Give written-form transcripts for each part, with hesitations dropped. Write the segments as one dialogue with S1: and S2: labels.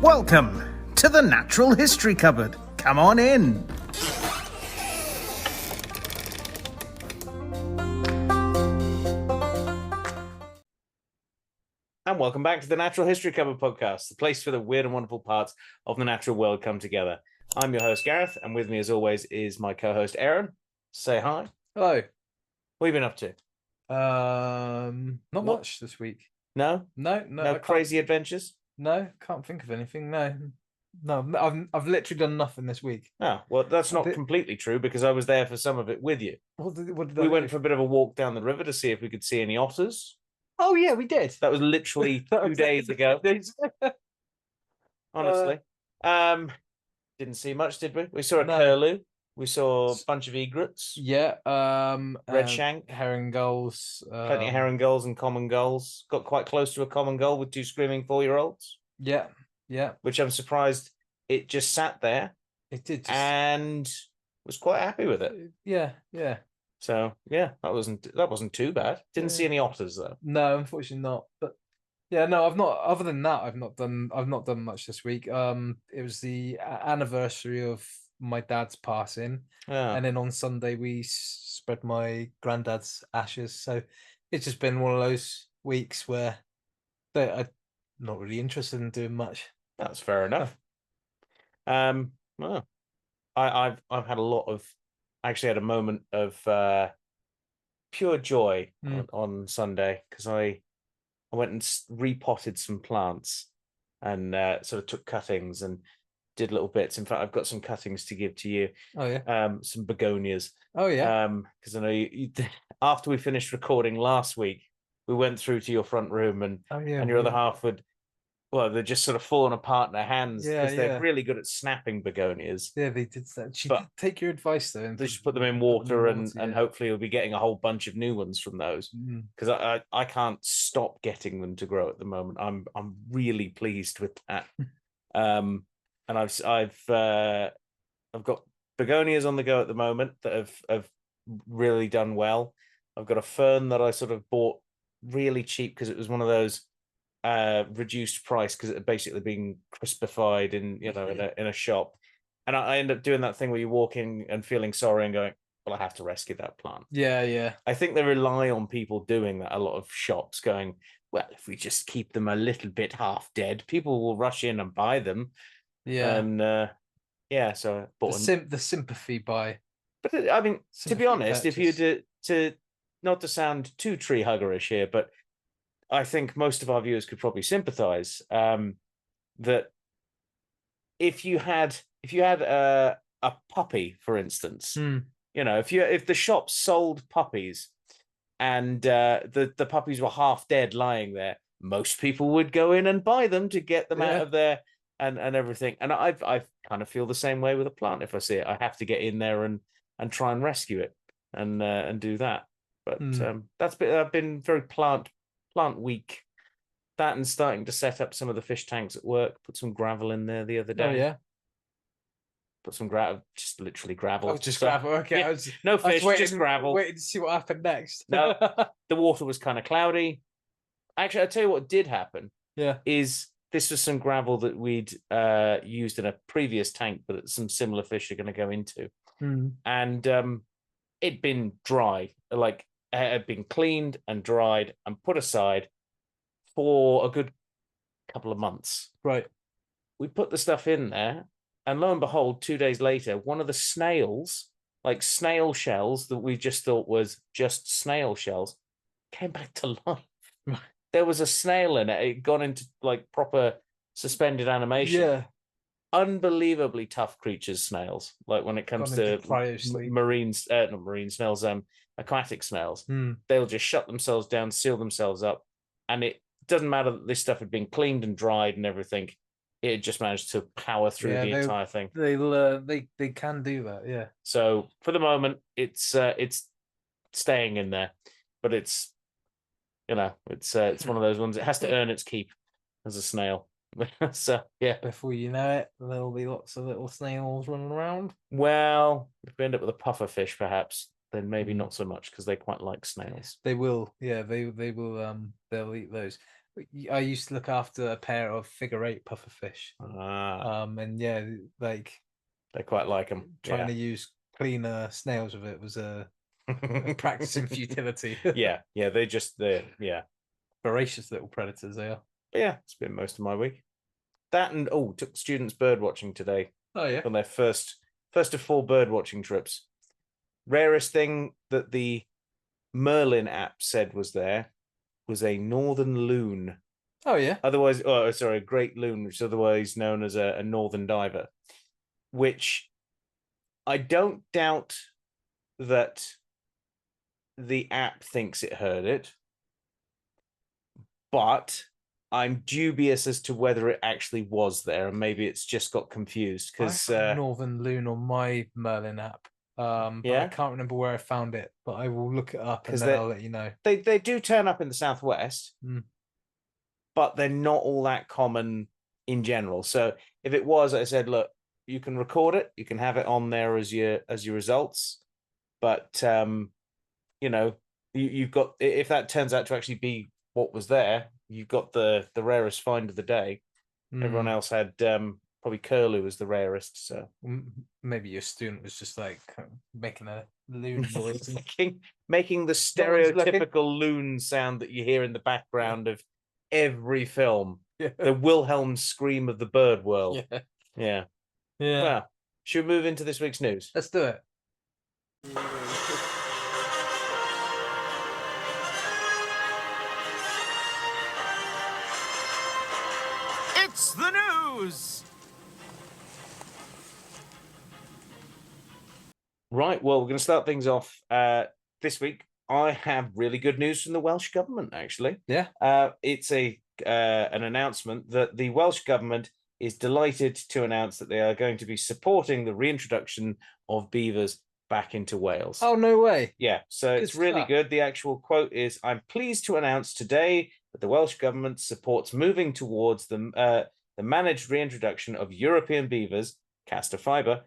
S1: Welcome to the Natural History Cupboard. Come on in.
S2: And welcome back to the Natural History Cupboard podcast, the place where the weird and wonderful parts of the natural world come together. I'm your host, Gareth, and with me, as always, is my co-host, Aaron. Say hi.
S3: Hello.
S2: What have you been up to?
S3: Not much this week.
S2: No?
S3: No.
S2: Crazy adventures?
S3: No, can't think of anything. No. I've literally done nothing this week.
S2: Oh, well, that's not completely true because I was there for some of it with you.
S3: What did
S2: we went for a bit of a walk down the river to see if we could see any otters.
S3: Oh yeah, we did.
S2: That was literally 2 days ago. Honestly. Didn't see much, did we? We saw a curlew. We saw a bunch of egrets.
S3: Yeah.
S2: Red shank.
S3: Herring gulls.
S2: Plenty of herring gulls and common gulls. Got quite close to a common gull with 2 screaming 4-year-olds.
S3: Yeah.
S2: Which I'm surprised it just sat there.
S3: It did.
S2: And was quite happy with it.
S3: Yeah.
S2: So yeah, that wasn't too bad. Didn't see any otters though.
S3: No, unfortunately not. But yeah, no, I've not. Other than that, I've not done much this week. It was the anniversary of my dad's passing, and then on Sunday we spread my granddad's ashes. So it's just been one of those weeks where I'm not really interested in doing much.
S2: That's fair enough. Well, I've had a lot of. I actually had a moment of pure joy on Sunday because I went and repotted some plants and sort of took cuttings and did little bits. In fact, I've got some cuttings to give to you.
S3: Oh yeah.
S2: Some begonias.
S3: Oh yeah.
S2: Because I know you after we finished recording last week, we went through to your front room and your other half would. Well, they're just sort of falling apart in their hands because they're really good at snapping begonias.
S3: Yeah, they did that. She did take your advice though. And
S2: they just put them in water and hopefully you'll be getting a whole bunch of new ones from those. Because I can't stop getting them to grow at the moment. I'm really pleased with that. And I've got begonias on the go at the moment that have really done well. I've got a fern that I sort of bought really cheap because it was one of those reduced price because it had basically been crispified in a shop, and I end up doing that thing where you walk in and feeling sorry and going, well, I have to rescue that plant.
S3: Yeah.
S2: I think they rely on people doing that. A lot of shops going, well, if we just keep them a little bit half dead, people will rush in and buy them.
S3: Yeah,
S2: and so I bought
S3: the sympathy buy.
S2: But I mean, to be honest, if you to not to sound too tree huggerish here, but I think most of our viewers could probably sympathize that if you had a puppy, for instance, if the shop sold puppies and the puppies were half dead lying there, most people would go in and buy them to get them out of there and everything. And I kind of feel the same way with a plant. If I see it, I have to get in there and try and rescue it and do that. But I've been very plant week. That and starting to set up some of the fish tanks at work. Put some gravel in there the other day.
S3: Oh yeah.
S2: Put some gravel, just literally gravel.
S3: Oh, just gravel. Okay.
S2: Yeah. No fish, just gravel.
S3: Waiting to see what happened next.
S2: No, the water was kind of cloudy. Actually, I'll tell you what did happen.
S3: Yeah.
S2: Is this was some gravel that we'd used in a previous tank, but some similar fish are going to go into. And it'd been dry, like it had been cleaned and dried and put aside for a good couple of months.
S3: Right.
S2: We put the stuff in there, and lo and behold, 2 days later, one of the snails, like snail shells that we just thought was just snail shells, came back to life. There was a snail in it. It gone into like proper suspended animation.
S3: Yeah.
S2: Unbelievably tough creatures, snails. Like when it comes to not marine snails, aquatic snails, they'll just shut themselves down, seal themselves up, and it doesn't matter that this stuff had been cleaned and dried and everything. It just managed to power through the entire thing.
S3: They can do that, yeah.
S2: So for the moment, it's staying in there, but it's one of those ones. It has to earn its keep as a snail. So yeah.
S3: Before you know it, there'll be lots of little snails running around.
S2: Well, if we end up with a puffer fish, perhaps, then maybe not so much because they quite like snails.
S3: They will, yeah. They will. They'll eat those. I used to look after a pair of figure-8 pufferfish. And yeah, like
S2: they quite like them.
S3: Trying to use cleaner snails with it was a practice in futility.
S2: yeah, they're
S3: voracious little predators they are.
S2: But yeah, it's been most of my week. That and took students bird watching today.
S3: Oh yeah,
S2: on their first of 4 bird watching trips. Rarest thing that the Merlin app said was there was a northern loon.
S3: Oh yeah.
S2: Otherwise, a great loon, which is otherwise known as a northern diver, which I don't doubt that the app thinks it heard it, but I'm dubious as to whether it actually was there, and maybe it's just got confused because
S3: northern loon on my Merlin app. But I can't remember where I found it, but I will look it up and then I'll let you know.
S2: They do turn up in the southwest, but they're not all that common in general. So if it was, I said, look, you can record it, you can have it on there as your results, but you've got, if that turns out to actually be what was there, you've got the rarest find of the day. Everyone else had probably curlew was the rarest. So
S3: maybe your student was just like making a loon noise,
S2: making the stereotypical loon sound that you hear in the background of every film. The Wilhelm scream of the bird world. Yeah. Well, should we move into this week's news?
S3: Let's do it.
S1: It's the news!
S2: Right, well, we're going to start things off this week. I have really good news from the Welsh government, actually.
S3: Yeah.
S2: It's an announcement that the Welsh government is delighted to announce that they are going to be supporting the reintroduction of beavers back into Wales.
S3: Oh, no way.
S2: Yeah, so it's really good. The actual quote is, "I'm pleased to announce today that the Welsh government supports moving towards the managed reintroduction of European beavers, castor fibre,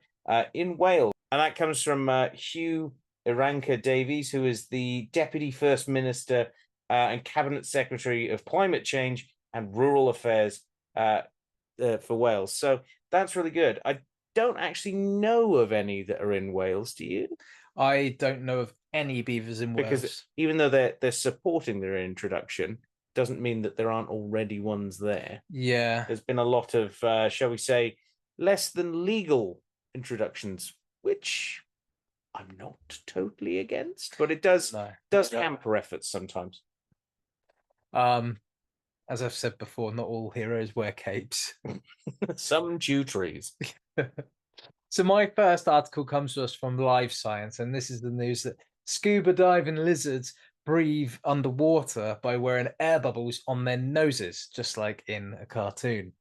S2: in Wales." And that comes from Hugh Iranca Davies, who is the Deputy First Minister and Cabinet Secretary of Climate Change and Rural Affairs for Wales. So that's really good. I don't actually know of any that are in Wales. Do you?
S3: I don't know of any beavers in Wales.
S2: Because even though they're supporting their introduction, doesn't mean that there aren't already ones there.
S3: Yeah.
S2: There's been a lot of, shall we say, less than legal introductions, which I'm not totally against, but it does hamper efforts sometimes.
S3: As I've said before, not all heroes wear capes.
S2: Some chew trees.
S3: So my first article comes to us from Live Science, and this is the news that scuba diving lizards breathe underwater by wearing air bubbles on their noses, just like in a cartoon.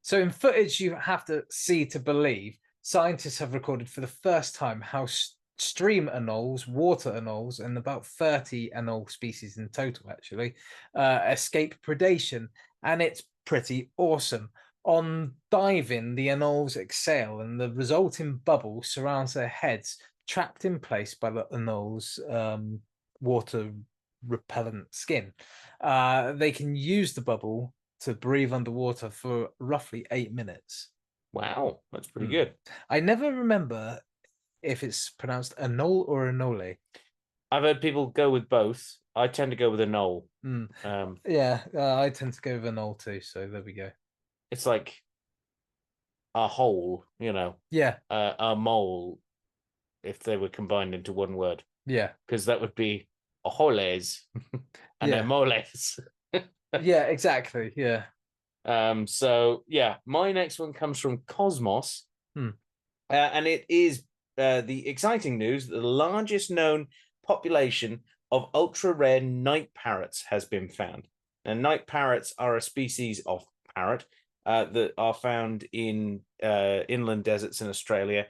S3: So in footage you have to see to believe, scientists have recorded for the first time how stream anoles, water anoles, and about 30 anole species in total actually escape predation, and it's pretty awesome. On diving, the anoles exhale and the resulting bubble surrounds their heads, trapped in place by the anoles water repellent skin. They can use the bubble to breathe underwater for roughly 8 minutes.
S2: Wow, that's pretty good.
S3: I never remember if it's pronounced anole or anole.
S2: I've heard people go with both. I tend to go with anole.
S3: I tend to go with anole too, so there we go.
S2: It's like a hole,
S3: Yeah.
S2: A mole, if they were combined into one word.
S3: Yeah.
S2: Because that would be aholes and emoles.
S3: Yeah, exactly. Yeah.
S2: So yeah, my next one comes from Cosmos, and it is the exciting news that the largest known population of ultra rare night parrots has been found. And night parrots are a species of parrot that are found in inland deserts in Australia.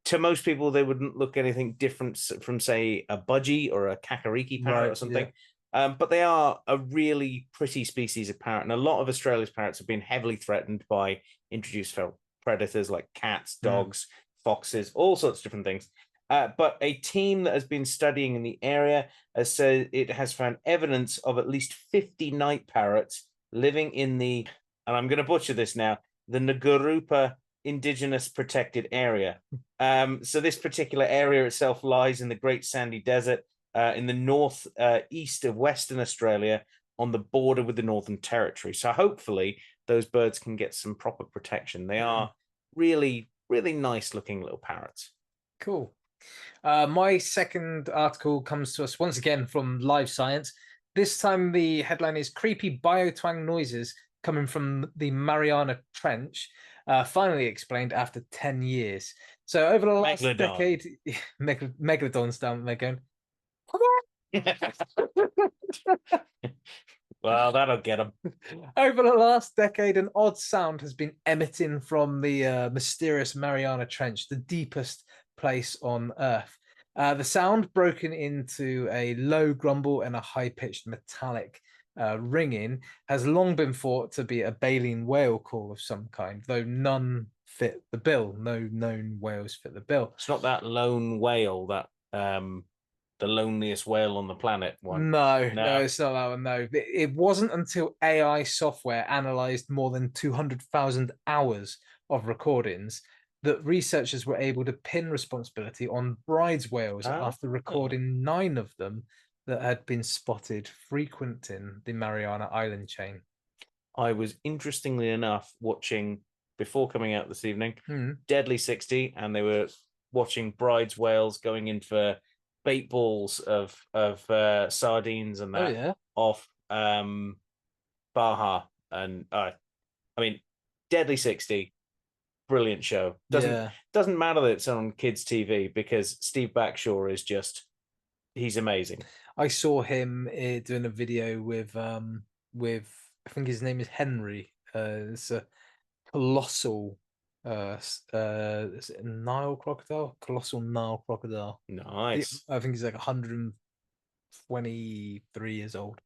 S2: To most people, they wouldn't look anything different from, say, a budgie or a kakariki parrot or something. Yeah. But they are a really pretty species of parrot, and a lot of Australia's parrots have been heavily threatened by introduced predators like cats, dogs, foxes, all sorts of different things. But a team that has been studying in the area has said it has found evidence of at least 50 night parrots living in the, and I'm going to butcher this now, the Ngurupa Indigenous Protected Area. So this particular area itself lies in the Great Sandy Desert in the north east of Western Australia on the border with the Northern Territory. So hopefully those birds can get some proper protection. They are really, really nice looking little parrots.
S3: Cool. My second article comes to us once again from Live Science. This time the headline is Creepy Biotwang Noises Coming from the Mariana Trench, finally explained after 10 years. So over the last decade, Megalodons down there going,
S2: well, that'll get them.
S3: Over the last decade, an odd sound has been emitting from the mysterious Mariana Trench, the deepest place on Earth. The sound, broken into a low grumble and a high-pitched metallic ringing, has long been thought to be a baleen whale call of some kind, though none fit the bill. No known whales fit the bill.
S2: It's not that lone whale, that the loneliest whale on the planet one.
S3: No, it's not that one. No, it wasn't until AI software analyzed more than 200,000 hours of recordings that researchers were able to pin responsibility on bride's whales after recording 9 of them that had been spotted frequenting the Mariana Island chain.
S2: I was, interestingly enough, watching, before coming out this evening, Deadly 60, and they were watching bride's whales going in for bait balls of sardines and that off Baja. And I mean, Deadly 60, brilliant show. Doesn't matter that it's on kids' TV, because Steve Backshaw is just, he's amazing.
S3: I saw him doing a video with I think his name is Henry. It's a colossal is it a Nile crocodile? Colossal Nile crocodile.
S2: Nice.
S3: I think he's like 123 years old.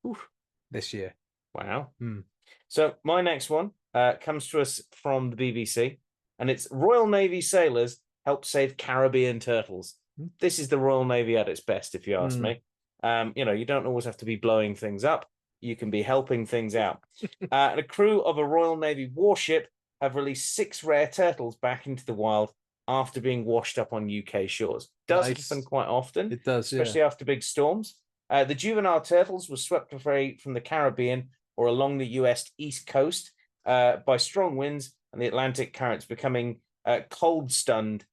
S3: Oof. This year.
S2: Wow. So my next one comes to us from the BBC, and it's Royal Navy sailors help save Caribbean turtles. This is the Royal Navy at its best, if you ask me. You don't always have to be blowing things up. You can be helping things out. A crew of a Royal Navy warship have released 6 rare turtles back into the wild after being washed up on UK shores. Does happen quite often.
S3: It does,
S2: especially after big storms. The juvenile turtles were swept away from the Caribbean or along the US East Coast by strong winds and the Atlantic currents, becoming cold-stunned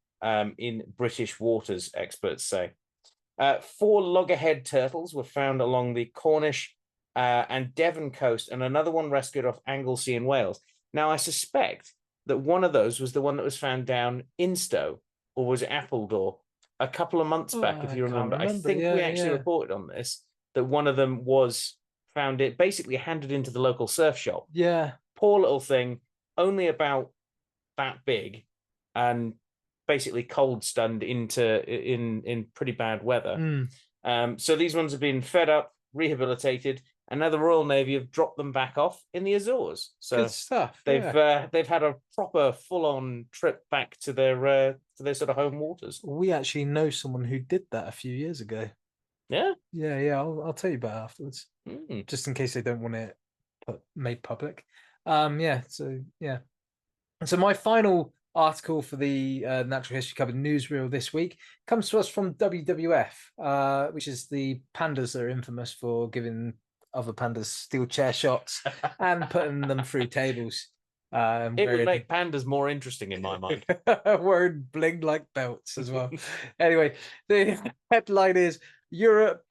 S2: in British waters, experts say. 4 loggerhead turtles were found along the Cornish and Devon coast, and another one rescued off Anglesey in Wales. Now, I suspect that one of those was the one that was found down in Stowe, or was it Appledore, a couple of months back, if you remember. I think we actually reported on this, that one of them was found, it basically handed into the local surf shop.
S3: Yeah.
S2: Poor little thing, only about that big, and basically cold stunned in pretty bad weather. So these ones have been fed up, rehabilitated, and now the Royal Navy have dropped them back off in the Azores. So
S3: good stuff.
S2: They've had a proper full-on trip back to their sort of home waters.
S3: We actually know someone who did that a few years ago.
S2: Yeah.
S3: I'll tell you about it afterwards, just in case they don't want it made public. So my final article for the Natural History Cupboard newsreel this week comes to us from WWF, which is the pandas that are infamous for giving other pandas steel chair shots and putting them through tables.
S2: It would make pandas more interesting in my mind.
S3: Wearing bling-like belts as well. Anyway, the headline is Europe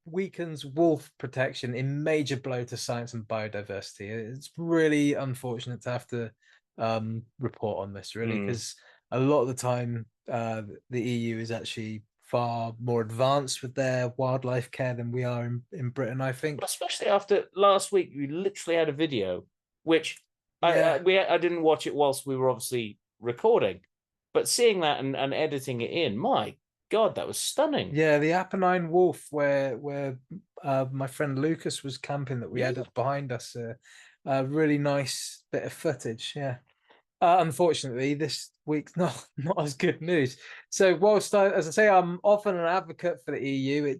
S3: weakens wolf protection in major blow to science and biodiversity. It's really unfortunate to have to report on this, really, because a lot of the time the EU is actually far more advanced with their wildlife care than we are in Britain, I think.
S2: Especially after last week, we literally had a video, which I didn't watch it whilst we were obviously recording, but seeing that and editing it in, my God, that was stunning.
S3: Yeah, the Apennine wolf, where my friend Lucas was camping, that we had up behind us. A really nice bit of footage. Yeah. Unfortunately, this week's not as good news. So whilst as I say, I'm often an advocate for the EU,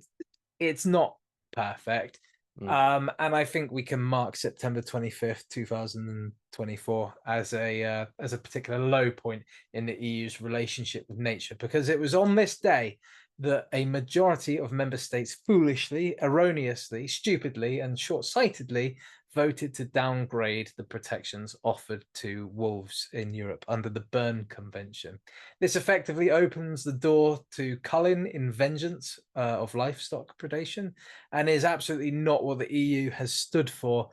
S3: it's not perfect. And I think we can mark September 25th, 2024 as a particular low point in the EU's relationship with nature, because it was on this day that a majority of member states foolishly, erroneously, stupidly, and short-sightedly voted to downgrade the protections offered to wolves in Europe under the Berne Convention. This effectively opens the door to culling in vengeance of livestock predation, and is absolutely not what the EU has stood for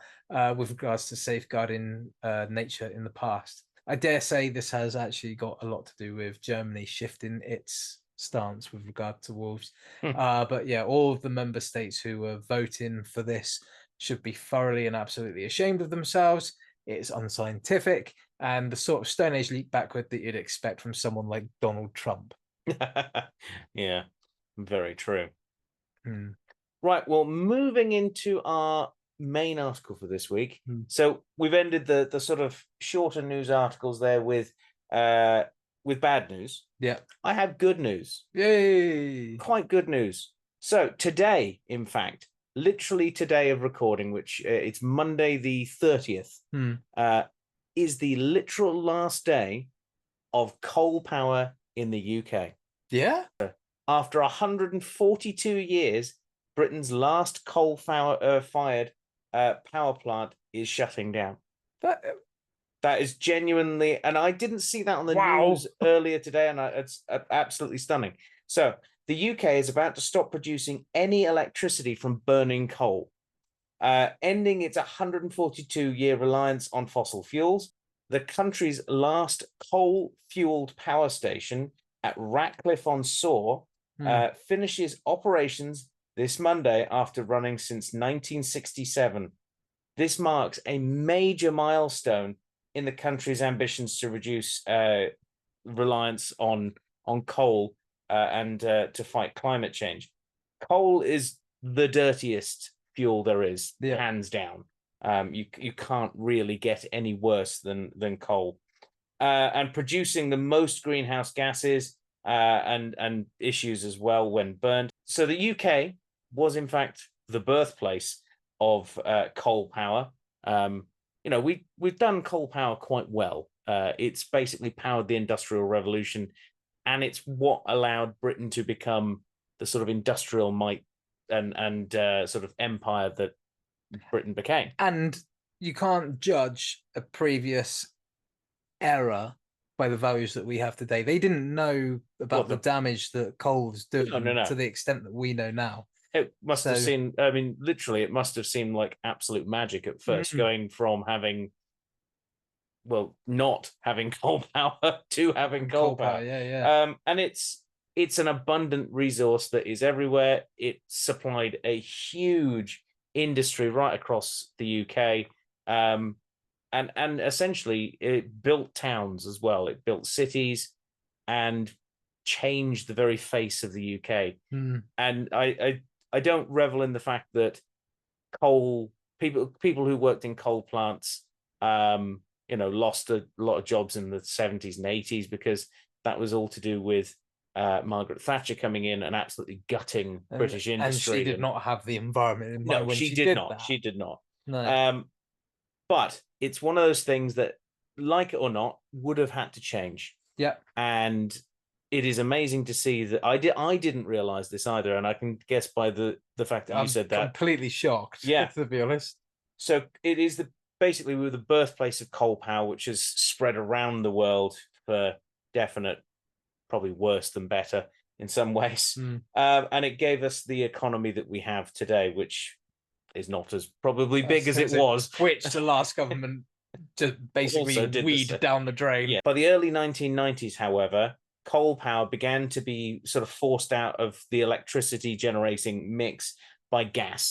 S3: with regards to safeguarding nature in the past. I dare say this has actually got a lot to do with Germany shifting its stance with regard to wolves. But yeah, all of the member states who were voting for this should be thoroughly and absolutely ashamed of themselves. It's unscientific and the sort of Stone Age leap backward that you'd expect from someone like Donald Trump.
S2: Yeah, very true. Right, well, moving into our main article for this week. So we've ended the sort of shorter news articles there with bad news.
S3: Yeah.
S2: I have good news.
S3: Yay!
S2: Quite good news. So today, in fact, literally today of recording, which it's Monday the 30th, is the literal last day of coal power in the UK.
S3: Yeah.
S2: After 142 years, Britain's last coal-fired power plant is shutting down. That is genuinely, and I didn't see that on the news earlier today, and it's absolutely stunning. So the UK is about to stop producing any electricity from burning coal, ending its 142-year reliance on fossil fuels. The country's last coal-fueled power station at Ratcliffe-on-Soar finishes operations this Monday after running since 1967. This marks a major milestone in the country's ambitions to reduce reliance on coal and to fight climate change. Coal is the dirtiest fuel there is, hands down. You can't really get any worse than coal. And producing the most greenhouse gases and issues as well when burned. So the UK was in fact the birthplace of coal power. We've done coal power quite well. It's basically powered the Industrial Revolution, and it's what allowed Britain to become the sort of industrial might and sort of empire that Britain became.
S3: And you can't judge a previous era by the values that we have today. They didn't know about the damage that coal was doing to the extent that we know now.
S2: It must have seemed, I mean, literally, it must have seemed like absolute magic at first, going from having, not having coal power to having coal power. And it's an abundant resource that is everywhere. It supplied a huge industry right across the UK. And essentially, it built towns as well. It built cities and changed the very face of the UK. And I don't revel in the fact that people who worked in coal plants, lost a lot of jobs in the 70s and 80s because that was all to do with Margaret Thatcher coming in and absolutely gutting British industry.
S3: And she did not have the environment in mind when she did that.
S2: She did not.
S3: No.
S2: But it's one of those things that, like it or not, would have had to change.
S3: Yeah.
S2: And it is amazing to see that I didn't realize this either, and I can guess by the fact that you said that.
S3: I'm completely shocked.
S2: Yeah,
S3: to be honest.
S2: So it is basically we were the birthplace of coal power, which has spread around the world for definite, probably worse than better in some ways, and it gave us the economy that we have today, which is not as probably big as it was,
S3: which the last government just basically weed down the drain.
S2: Yeah. By the early 1990s, however, coal power began to be sort of forced out of the electricity generating mix by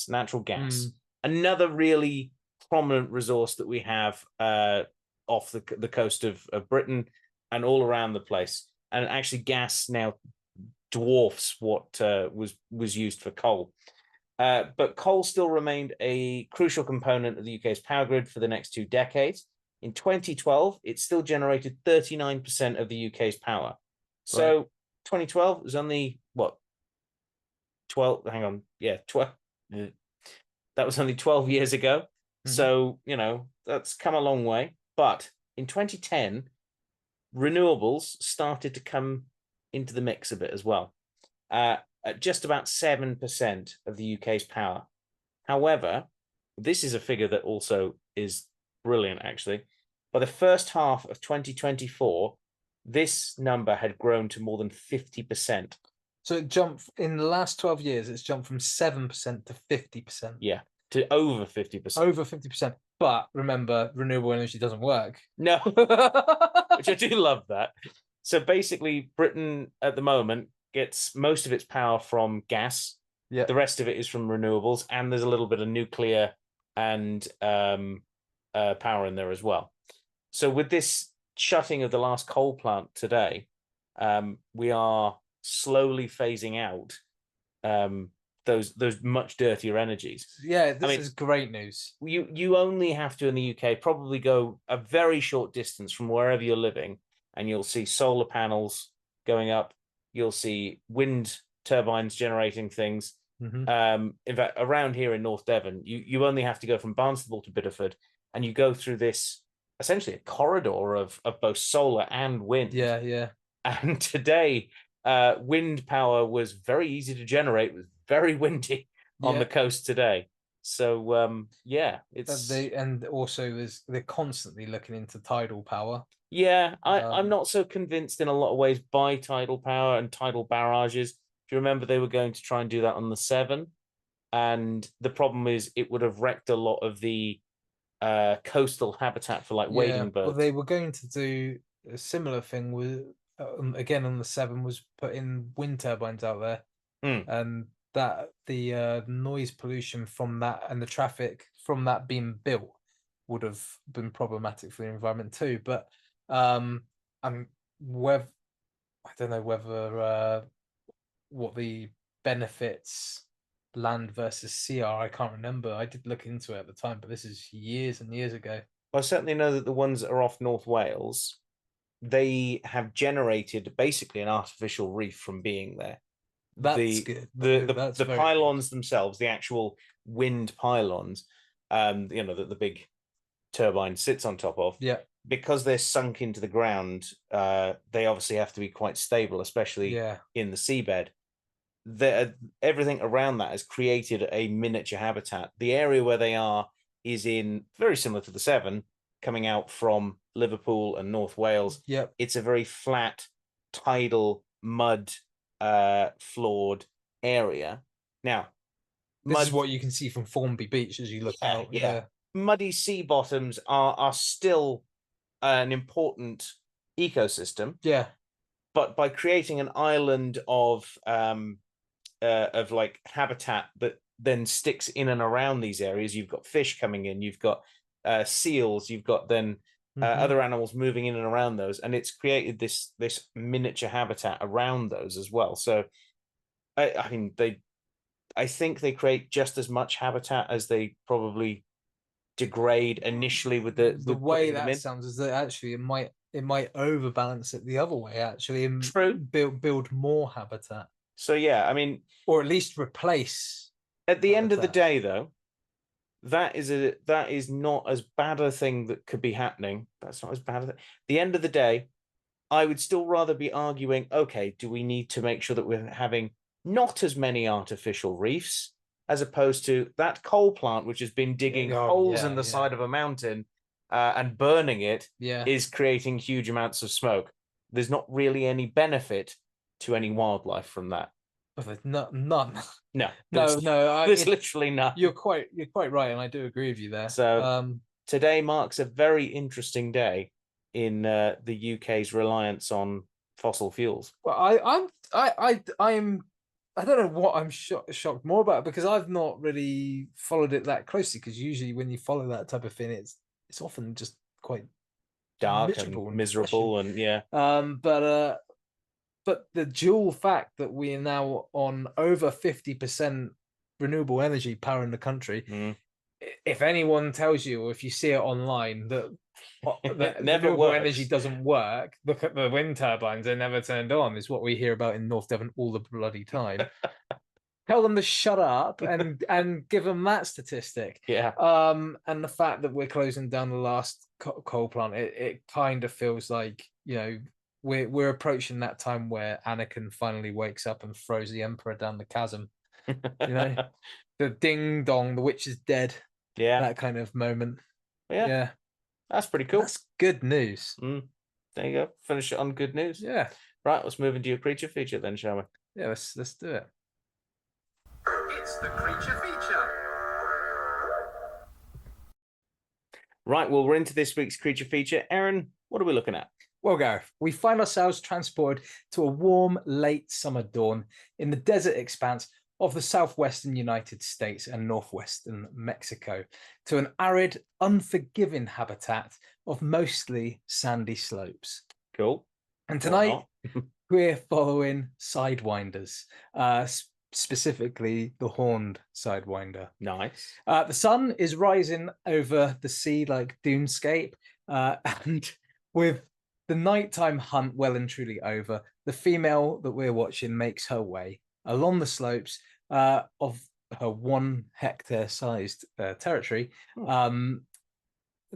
S2: natural gas. Another really prominent resource that we have off the coast of Britain and all around the place. And actually gas now dwarfs what was used for coal. But coal still remained a crucial component of the UK's power grid for the next 2 decades. In 2012, it still generated 39% of the UK's power. So 2012 was only what? 12, hang on. Yeah, 12. That was only 12 years ago. So, that's come a long way. But in 2010, renewables started to come into the mix a bit as well, at just about 7% of the UK's power. However, this is a figure that also is brilliant, actually. By the first half of 2024, this number had grown to more than 50%.
S3: So it jumped in the last 12 years, it's jumped from 7% to 50%.
S2: Yeah, to over 50%.
S3: Over 50%. But remember, renewable energy doesn't work.
S2: No, which I do love that. So basically, Britain at the moment gets most of its power from gas.
S3: Yeah.
S2: The rest of it is from renewables, and there's a little bit of nuclear and power in there as well. So with this shutting of the last coal plant today, we are slowly phasing out those much dirtier energies.
S3: Yeah, this is great news.
S2: You only have to, in the UK, probably go a very short distance from wherever you're living, and you'll see solar panels going up. You'll see wind turbines generating things. In fact, around here in North Devon, you only have to go from Barnstaple to Biddeford, and you go through this essentially a corridor of both solar and wind.
S3: Yeah.
S2: And today, wind power was very easy to generate. It was very windy on the coast today. So it's
S3: and also they're constantly looking into tidal power.
S2: Yeah, I'm not so convinced in a lot of ways by tidal power and tidal barrages. If you remember, they were going to try and do that on the Severn, and the problem is it would have wrecked a lot of the coastal habitat for like wading birds.
S3: Well, they were going to do a similar thing with again on the Severn, was put in wind turbines out there, and that the noise pollution from that and the traffic from that being built would have been problematic for the environment too. But I don't know whether what the benefits land versus sea are. I can't remember. I did look into it at the time, but this is years and years ago.
S2: I certainly know that the ones that are off North Wales, they have generated basically an artificial reef from being there.
S3: That's good.
S2: The pylons themselves, the actual wind pylons, that the big turbine sits on top of.
S3: Yeah.
S2: Because they're sunk into the ground, they obviously have to be quite stable, especially in the seabed. Everything around that has created a miniature habitat. The area where they are is in very similar to the Severn, coming out from Liverpool and North Wales.
S3: Yep.
S2: It's a very flat, tidal, mud floored area. Now,
S3: this is what you can see from Formby Beach as you look out.
S2: Yeah. Muddy sea bottoms are still an important ecosystem.
S3: Yeah.
S2: But by creating an island of like habitat that then sticks in and around these areas, you've got fish coming in, you've got seals, you've got then other animals moving in and around those, and it's created this miniature habitat around those as well. So I mean, I think they create just as much habitat as they probably degrade initially with the
S3: way that sounds is that actually it might overbalance it the other way actually, and build more habitat.
S2: So yeah, I mean,
S3: or at least replace.
S2: At the end of the day, though, that is not as bad a thing that could be happening. That's not as bad as it. At the end of the day, I would still rather be arguing, okay, do we need to make sure that we're having not as many artificial reefs, as opposed to that coal plant which has been digging holes in the side of a mountain and burning it is creating huge amounts of smoke. There's not really any benefit to any wildlife from that.
S3: None.
S2: No.
S3: There's
S2: literally none.
S3: You're quite right, and I do agree with you there.
S2: So today marks a very interesting day in the UK's reliance on fossil fuels.
S3: Well, I don't know what I'm shocked more about, because I've not really followed it that closely. Because usually when you follow that type of thing, it's often just quite
S2: dark and miserable, and
S3: but the dual fact that we are now on over 50% renewable energy power in the country, if anyone tells you, or if you see it online, that the
S2: never
S3: renewable
S2: works.
S3: energy doesn't work, look at the wind turbines, they're never turned on, is what we hear about in North Devon all the bloody time. Tell them to shut up and give them that statistic.
S2: Yeah.
S3: And the fact that we're closing down the last coal plant, it kind of feels like, you know, we're approaching that time where Anakin finally wakes up and throws the Emperor down the chasm. You know, the ding dong, the witch is dead.
S2: Yeah,
S3: that kind of moment.
S2: Yeah, that's pretty cool.
S3: That's good news.
S2: There you go. Finish it on good news.
S3: Yeah.
S2: Right, let's move into your creature feature then, shall we?
S3: Yeah, let's do it.
S1: It's the creature feature.
S2: Right, well, we're into this week's creature feature. Aaron, what are we looking at?
S3: Well, Gareth, we find ourselves transported to a warm, late summer dawn in the desert expanse of the southwestern United States and northwestern Mexico to an arid, unforgiving habitat of mostly sandy slopes.
S2: Cool.
S3: And tonight, we're following sidewinders, specifically the horned sidewinder.
S2: Nice.
S3: The sun is rising over the sea like dunescape, and with the nighttime hunt well and truly over, the female that we're watching makes her way along the slopes of her 1 hectare sized territory to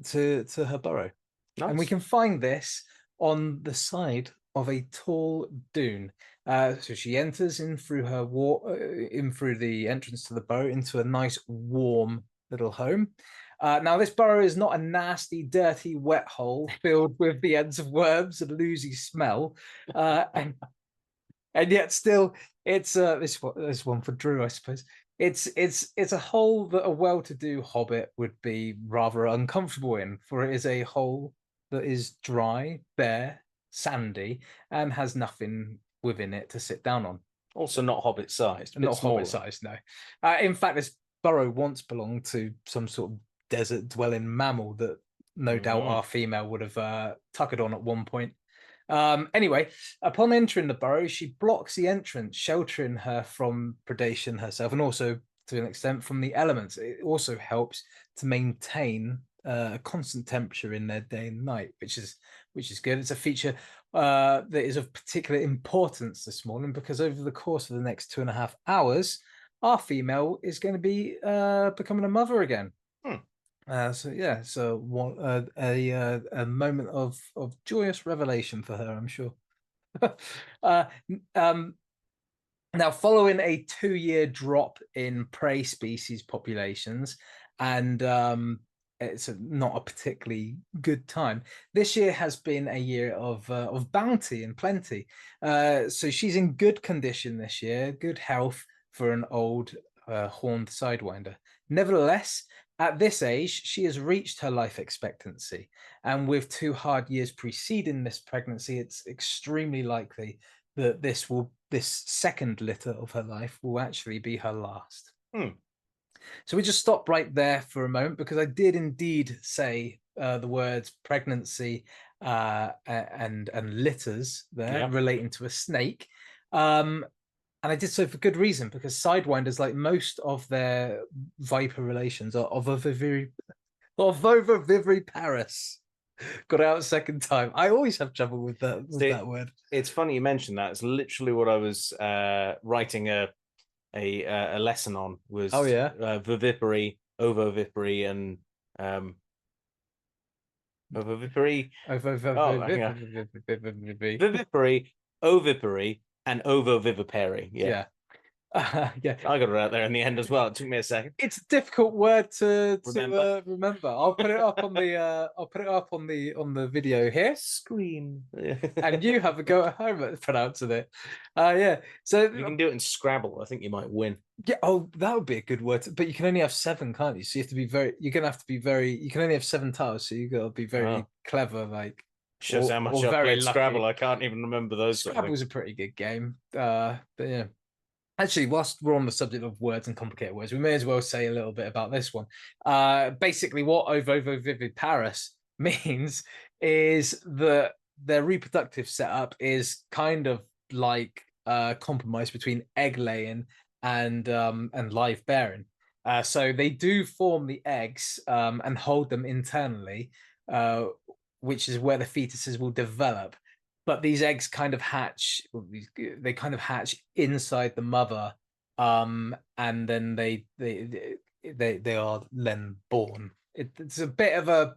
S3: her burrow. Nice. And we can find this on the side of a tall dune. So she enters in through her through the entrance to the burrow into a nice warm little home. Now, this burrow is not a nasty, dirty, wet hole filled with the ends of worms and an oozy smell, and yet still, it's this one for Drew, I suppose. It's a hole that a well-to-do hobbit would be rather uncomfortable in, for it is a hole that is dry, bare, sandy, and has nothing within it to sit down on.
S2: Also, not hobbit-sized.
S3: Not hobbit-sized, no. In fact, this burrow once belonged to some sort of desert-dwelling mammal that no doubt our female would have tuckered on at one point. Anyway, upon entering the burrow, she blocks the entrance, sheltering her from predation herself, and also, to an extent, from the elements. It also helps to maintain a constant temperature in their day and night, which is good. It's a feature that is of particular importance this morning, because over the course of the next 2.5 hours, our female is going to be becoming a mother again. So a moment of joyous revelation for her, I'm sure. Now, following a 2-year drop in prey species populations, and it's not a particularly good time, this year has been a year of bounty and plenty. So she's in good condition this year, good health for an old horned sidewinder. Nevertheless, at this age, she has reached her life expectancy, and with 2 hard years preceding this pregnancy, it's extremely likely that this second litter of her life will actually be her last. So we just stop right there for a moment, because I did indeed say the words pregnancy and litters there, relating to a snake. And I did so for good reason, because sidewinders, like most of their viper relations, are of ovoviviparous. Got it out a second time. I always have trouble with that word.
S2: It's funny you mentioned that. It's literally what I was writing a lesson on. Was vivipary, ovovipary, and ovovipary, vivipary, ovipary, and ovovivipary. Yeah. I got it out there in the end as well. It took me a second.
S3: It's a difficult word to remember. I'll put it up on the on the video here.
S2: Screen.
S3: And you have a go at home at pronouncing it. So
S2: you can do it in Scrabble. I think you might win.
S3: Yeah. Oh, that would be a good word. But you can only have 7, can't you? So you have to be very. You're gonna have to be very. You can only have 7 tiles, so you got to be very clever. Like,
S2: shows how much I played Scrabble. I can't even remember those.
S3: Scrabble's a pretty good game. But yeah. Actually, whilst we're on the subject of words and complicated words, we may as well say a little bit about this one. Basically, what ovoviviparous means is that their reproductive setup is kind of like a compromise between egg laying and live bearing. So they do form the eggs and hold them internally, which is where the fetuses will develop. But these eggs kind of hatch. They kind of hatch inside the mother, and then they are then born. It's a bit of a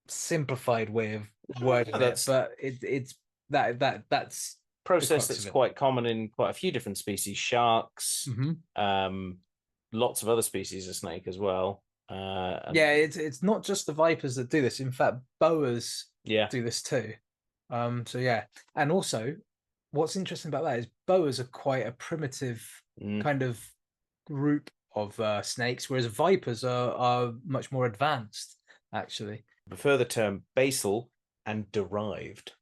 S3: simplified way of wording it, but it's that's
S2: process that's quite common in quite a few different species. Sharks, lots of other species of snake as well.
S3: Yeah, it's not just the vipers that do this. In fact, boas do this too. So yeah, and also what's interesting about that is boas are quite a primitive kind of group of snakes, whereas vipers are much more advanced, actually.
S2: I prefer the term basal and derived.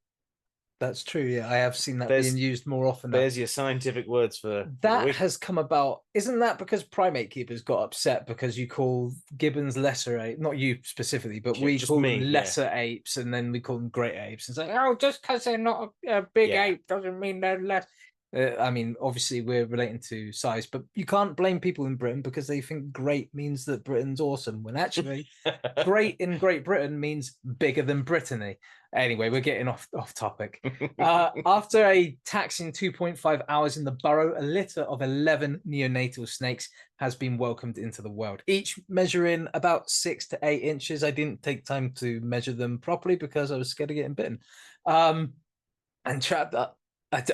S3: That's true. Yeah, I have seen that being used more often.
S2: There's your scientific words for
S3: that has come about. Isn't that because primate keepers got upset because you call gibbons lesser apes? Not you specifically, but we call them lesser apes, and then we call them great apes. It's like, oh, just because they're not a big ape doesn't mean they're less. I mean, obviously we're relating to size, but you can't blame people in Britain because they think great means that Britain's awesome, when actually great in Great Britain means bigger than Brittany. Anyway, we're getting off topic. After a taxing 2.5 hours in the burrow, a litter of 11 neonatal snakes has been welcomed into the world, each measuring about 6 to 8 inches. I didn't take time to measure them properly because I was scared of getting bitten. And trapped up.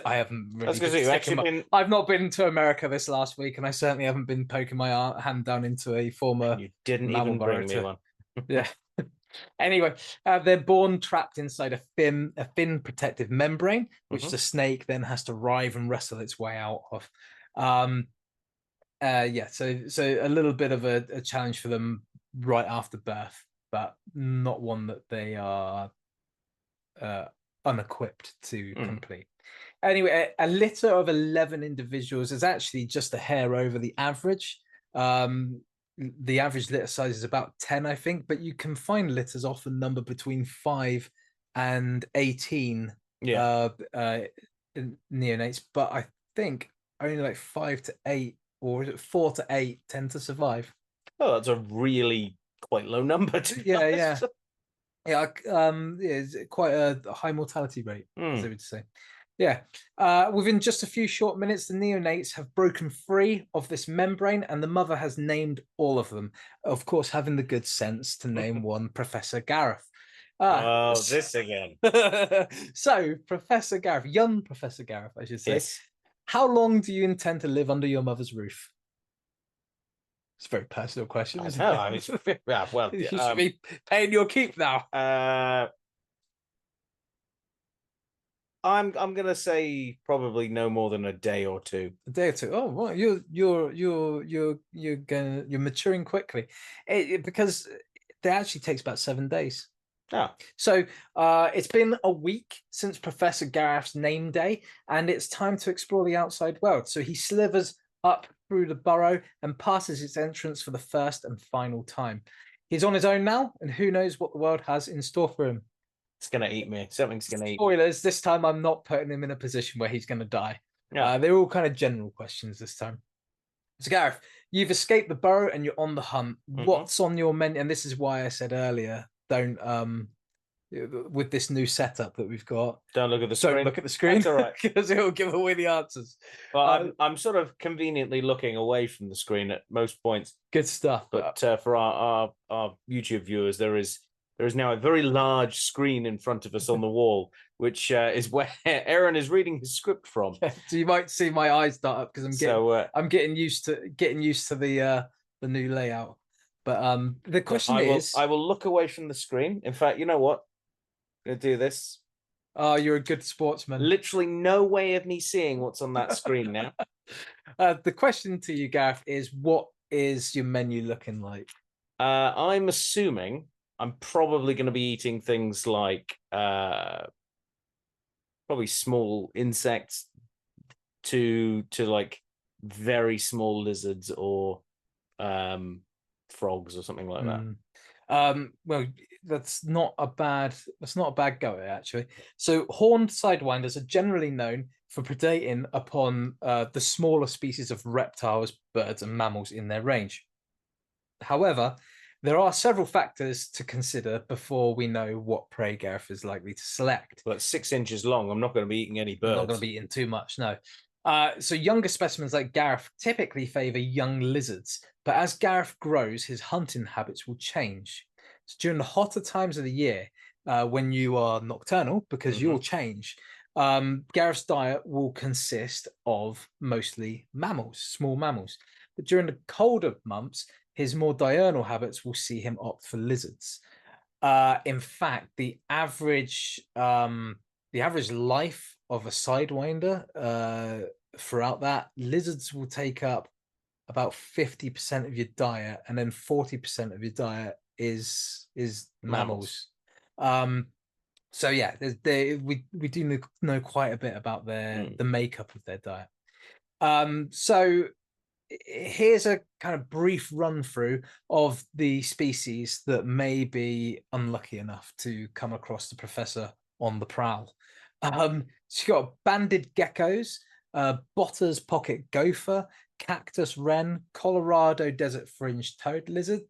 S3: I haven't really. I've not been to America this last week, and I certainly haven't been poking my hand down into a former.
S2: You didn't even bring me one.
S3: Yeah. Anyway, they're born trapped inside a thin protective membrane, which the snake then has to writhe and wrestle its way out of. Yeah, so a little bit of a challenge for them right after birth, but not one that they are unequipped to complete. Anyway, a litter of 11 individuals is actually just a hair over the average. The average litter size is about 10, I think, but you can find litters often number between 5 and 18 neonates, but I think only like 5 to 8, or is it 4 to 8 tend to survive.
S2: Oh, that's a really quite low number.
S3: Yeah, it's quite a high mortality rate, as they would say. Yeah, within just a few short minutes, the neonates have broken free of this membrane, and the mother has named all of them. Of course, having the good sense to name one Professor Gareth.
S2: This again.
S3: So, Professor Gareth, young Professor Gareth, I should say. Yes. How long do you intend to live under your mother's roof? It's a very personal question, isn't it?
S2: Yeah, well,
S3: you should be paying your keep now.
S2: I'm gonna say probably no more than a day or two.
S3: A day or two. Oh, well, you're maturing quickly, because it actually takes about 7 days.
S2: Oh.
S3: So it's been a week since Professor Gareth's name day, and it's time to explore the outside world. So he slithers up through the burrow and passes its entrance for the first and final time. He's on his own now, and who knows what the world has in store for him.
S2: It's going to eat me. Something's going to eat me.
S3: Spoilers, this time I'm not putting him in a position where he's going to die. Yeah. They're all kind of general questions this time. So Gareth, you've escaped the burrow and you're on the hunt. What's on your menu? And this is why I said earlier, don't, with this new setup that we've got,
S2: don't look at the screen.
S3: Don't look at the screen.
S2: That's all right.
S3: Because it'll give away the answers.
S2: Well, I'm sort of conveniently looking away from the screen at most points.
S3: Good stuff.
S2: But for our YouTube viewers, there is now a very large screen in front of us on the wall, which is where Aaron is reading his script from.
S3: Yeah, so you might see my eyes dart up because I'm getting used to the new layout. But the question is,
S2: I will look away from the screen. In fact, you know what? I'm gonna do this.
S3: Oh, you're a good sportsman.
S2: Literally no way of me seeing what's on that screen now.
S3: The question to you, Gareth, is what is your menu looking like?
S2: I'm assuming I'm probably going to be eating things like probably small insects to like very small lizards or frogs or something like that.
S3: Well, that's not a bad go, actually. So horned sidewinders are generally known for predating upon the smaller species of reptiles, birds, and mammals in their range. However, there are several factors to consider before we know what prey Gareth is likely to select.
S2: Well, it's 6 inches long. I'm not going to be eating any birds.
S3: I'm not going to be eating too much, no. So younger specimens like Gareth typically favour young lizards, but as Gareth grows, his hunting habits will change. So during the hotter times of the year, when you are nocturnal, because you'll change, Gareth's diet will consist of mostly mammals, small mammals. But during the colder months, his more diurnal habits will see him opt for lizards. In fact, the average life of a sidewinder, throughout that, lizards will take up about 50% of your diet, and then 40% of your diet is mammals. So yeah, we do know quite a bit about the makeup of their diet. So here's a kind of brief run through of the species that may be unlucky enough to come across the professor on the prowl. So you've got banded geckos, Botter's pocket gopher, cactus wren, Colorado desert fringe toad lizard,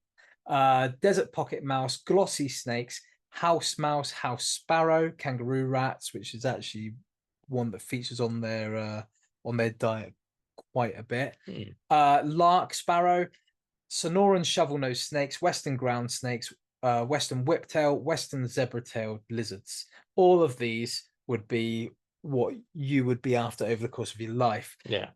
S3: desert pocket mouse, glossy snakes, house mouse, house sparrow, kangaroo rats, which is actually one that features on their diet quite a bit. Lark sparrow, Sonoran shovel-nosed snakes, western ground snakes, western whiptail, western zebra-tailed lizards. All of these would be what you would be after over the course of your life.
S2: Yeah.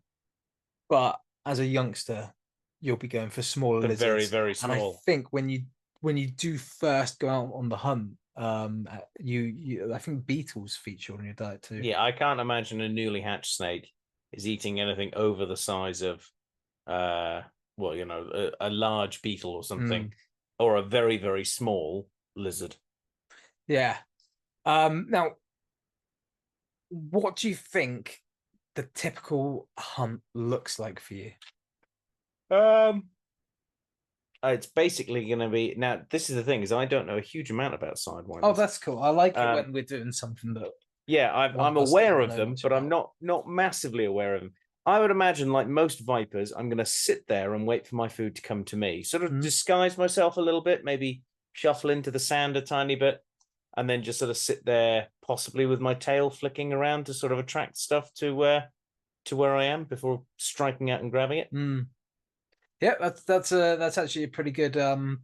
S3: But as a youngster, you'll be going for smaller lizards.
S2: Very, very small.
S3: And I think when you do first go out on the hunt, I think beetles feature on your diet too.
S2: Yeah, I can't imagine a newly hatched snake is eating anything over the size of a large beetle or something, or a very, very small lizard.
S3: Yeah. Now, what do you think the typical hunt looks like for you?
S2: It's basically going to be, now this is the thing, is I don't know a huge amount about sidewinders.
S3: Oh, that's cool. I like it when we're doing something that
S2: I'm aware of them, but I'm not massively aware of them. I would imagine, like most vipers, I'm going to sit there and wait for my food to come to me, sort of disguise myself a little bit, maybe shuffle into the sand a tiny bit, and then just sort of sit there, possibly with my tail flicking around to sort of attract stuff to where I am before striking out and grabbing it.
S3: Yeah, that's actually a pretty good go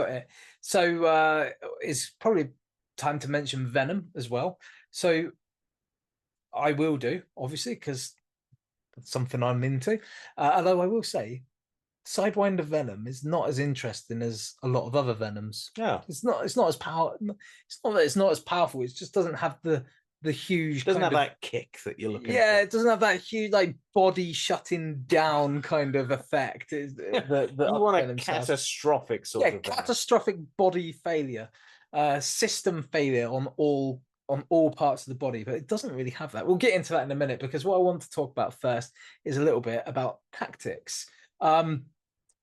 S3: at it. So it's probably time to mention venom as well. So I will do, obviously, because that's something I'm into. Although I will say, sidewinder venom is not as interesting as a lot of other venoms.
S2: Yeah,
S3: it's not as powerful. It's not that it's not as powerful. It just doesn't have the huge.
S2: It doesn't have that kick that you're looking for.
S3: Yeah, it doesn't have that huge like body shutting down kind of effect. You
S2: want a catastrophic sort of
S3: catastrophic body failure, system failure on all parts of the body, but it doesn't really have that. We'll get into that in a minute, because what I want to talk about first is a little bit about tactics.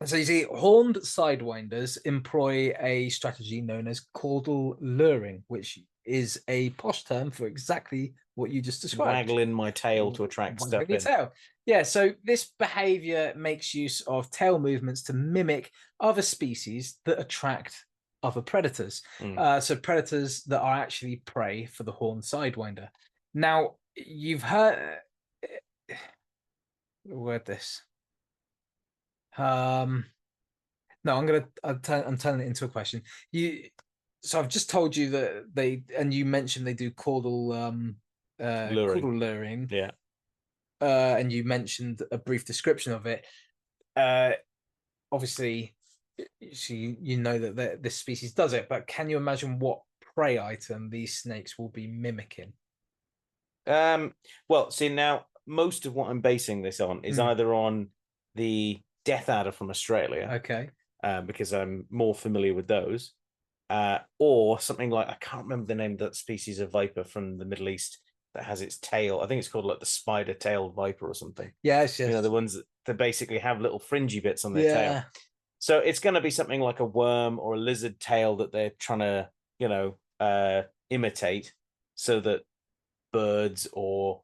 S3: So you see, horned sidewinders employ a strategy known as caudal luring, which is a posh term for exactly what you just described.
S2: Waggling my tail to attract stuff in.
S3: Tail. Yeah, so this behavior makes use of tail movements to mimic other species that attract other predators. So predators that are actually prey for the horned sidewinder. Now, you've heard... word this. No, I'm turning it into a question. So I've just told you that you mentioned they do caudal luring.
S2: Yeah.
S3: And you mentioned a brief description of it. Obviously, so you know that this species does it, but can you imagine what prey item these snakes will be mimicking?
S2: Well, see, now most of what I'm basing this on is either on the death adder from Australia,
S3: okay,
S2: because I'm more familiar with those, or something like, I can't remember the name of that species of viper from the Middle East that has its tail. I think it's called like the spider-tailed viper or something.
S3: Yes.
S2: You know, the ones that basically have little fringy bits on their tail. So it's going to be something like a worm or a lizard tail that they're trying to, imitate, so that birds or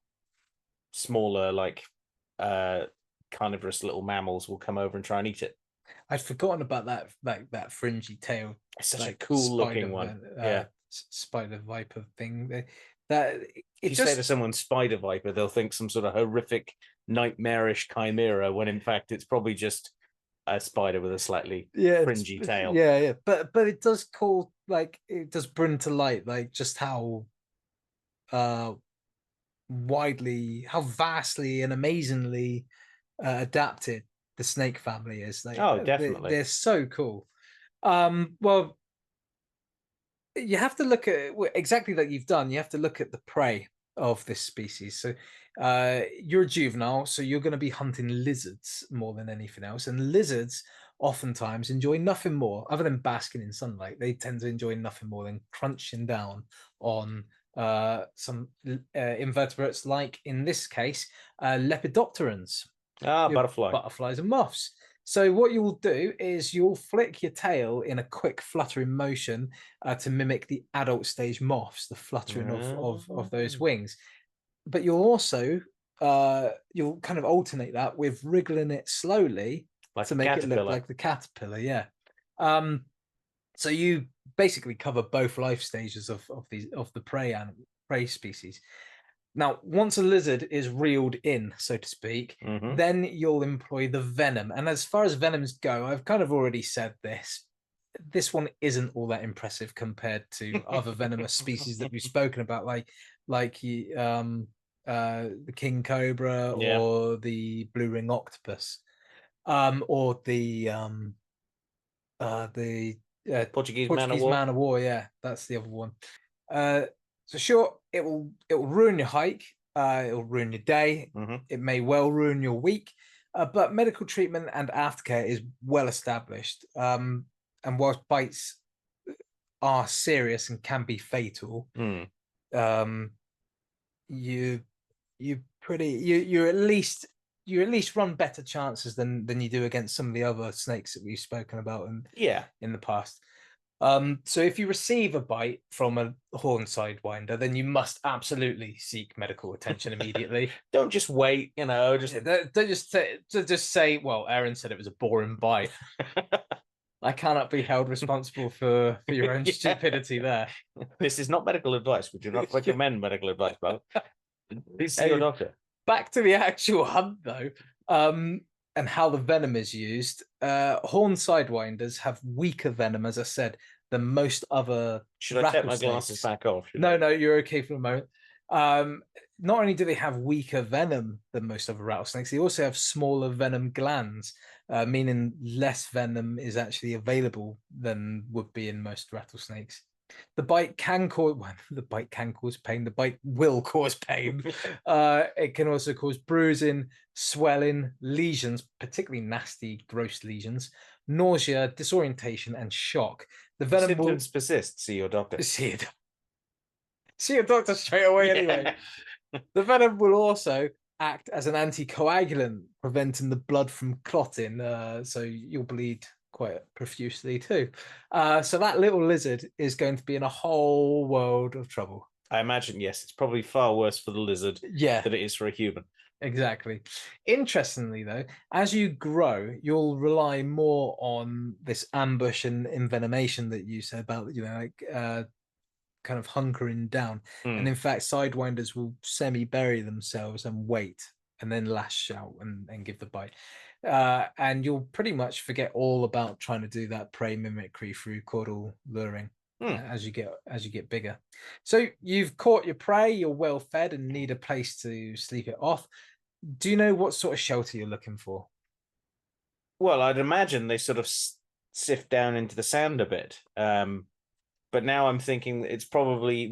S2: smaller, like carnivorous little mammals will come over and try and eat it.
S3: I'd forgotten about that, like that fringy tail.
S2: It's such
S3: like
S2: a cool looking one. Yeah.
S3: Spider viper thing. That
S2: If
S3: it
S2: you
S3: just
S2: say to someone spider viper, they'll think some sort of horrific, nightmarish chimera, when in fact it's probably just a spider with a slightly fringy tail.
S3: Yeah. But it does call, like, it does bring to light, like, just how how vastly and amazingly adapted the snake family is. Like,
S2: Oh, definitely.
S3: they're so cool. Well, you have to look at exactly like you've done. You have to look at the prey of this species. So you're a juvenile, so you're going to be hunting lizards more than anything else. And lizards oftentimes enjoy nothing more, other than basking in sunlight. They tend to enjoy nothing more than crunching down on some invertebrates, like in this case, lepidopterans. Butterflies and moths. So what you will do is you'll flick your tail in a quick fluttering motion to mimic the adult stage moths, the fluttering of those wings. But you'll also you'll kind of alternate that with wriggling it slowly to make it look like the caterpillar. Yeah. So you basically cover both life stages of the prey species. Now, once a lizard is reeled in, so to speak, then you'll employ the venom. And as far as venoms go, I've kind of already said this. This one isn't all that impressive compared to other venomous species that we've spoken about, like the king cobra or the blue ring octopus, or the
S2: Portuguese
S3: man of war. Yeah, that's the other one. So sure, it will ruin your hike. It will ruin your day. It may well ruin your week. But medical treatment and aftercare is well established. And whilst bites are serious and can be fatal, you at least run better chances than you do against some of the other snakes that we've spoken about in the past. So if you receive a bite from a horned sidewinder, then you must absolutely seek medical attention immediately.
S2: Don't just wait, don't
S3: just say, well, Aaron said it was a boring bite. I cannot be held responsible for your own stupidity there.
S2: This is not medical advice. We do not recommend medical advice, bro. Please see your doctor.
S3: Back to the actual hunt, though. And how the venom is used. Horned sidewinders have weaker venom, as I said, than most other.
S2: Should I take my glasses back off?
S3: No, you're okay for the moment. Not only do they have weaker venom than most other rattlesnakes, they also have smaller venom glands, meaning less venom is actually available than would be in most rattlesnakes. The bite can cause pain. The bite will cause pain. It can also cause bruising, swelling, lesions, particularly nasty, gross lesions, nausea, disorientation, and shock. The venom
S2: symptoms persist. See your doctor.
S3: See your doctor straight away. Anyway, the venom will also act as an anticoagulant, preventing the blood from clotting. So you'll bleed quite profusely too. So that little lizard is going to be in a whole world of trouble.
S2: I imagine, yes, it's probably far worse for the lizard than it is for a human.
S3: Exactly. Interestingly, though, as you grow, you'll rely more on this ambush and envenomation that you said about, kind of hunkering down. And in fact, sidewinders will semi-bury themselves and wait, and then lash out and give the bite. And you'll pretty much forget all about trying to do that prey mimicry through caudal luring as you get bigger. So you've caught your prey, you're well fed and need a place to sleep it off. Do you know what sort of shelter you're looking for?
S2: Well, I'd imagine they sort of sift down into the sand a bit. But now I'm thinking it's probably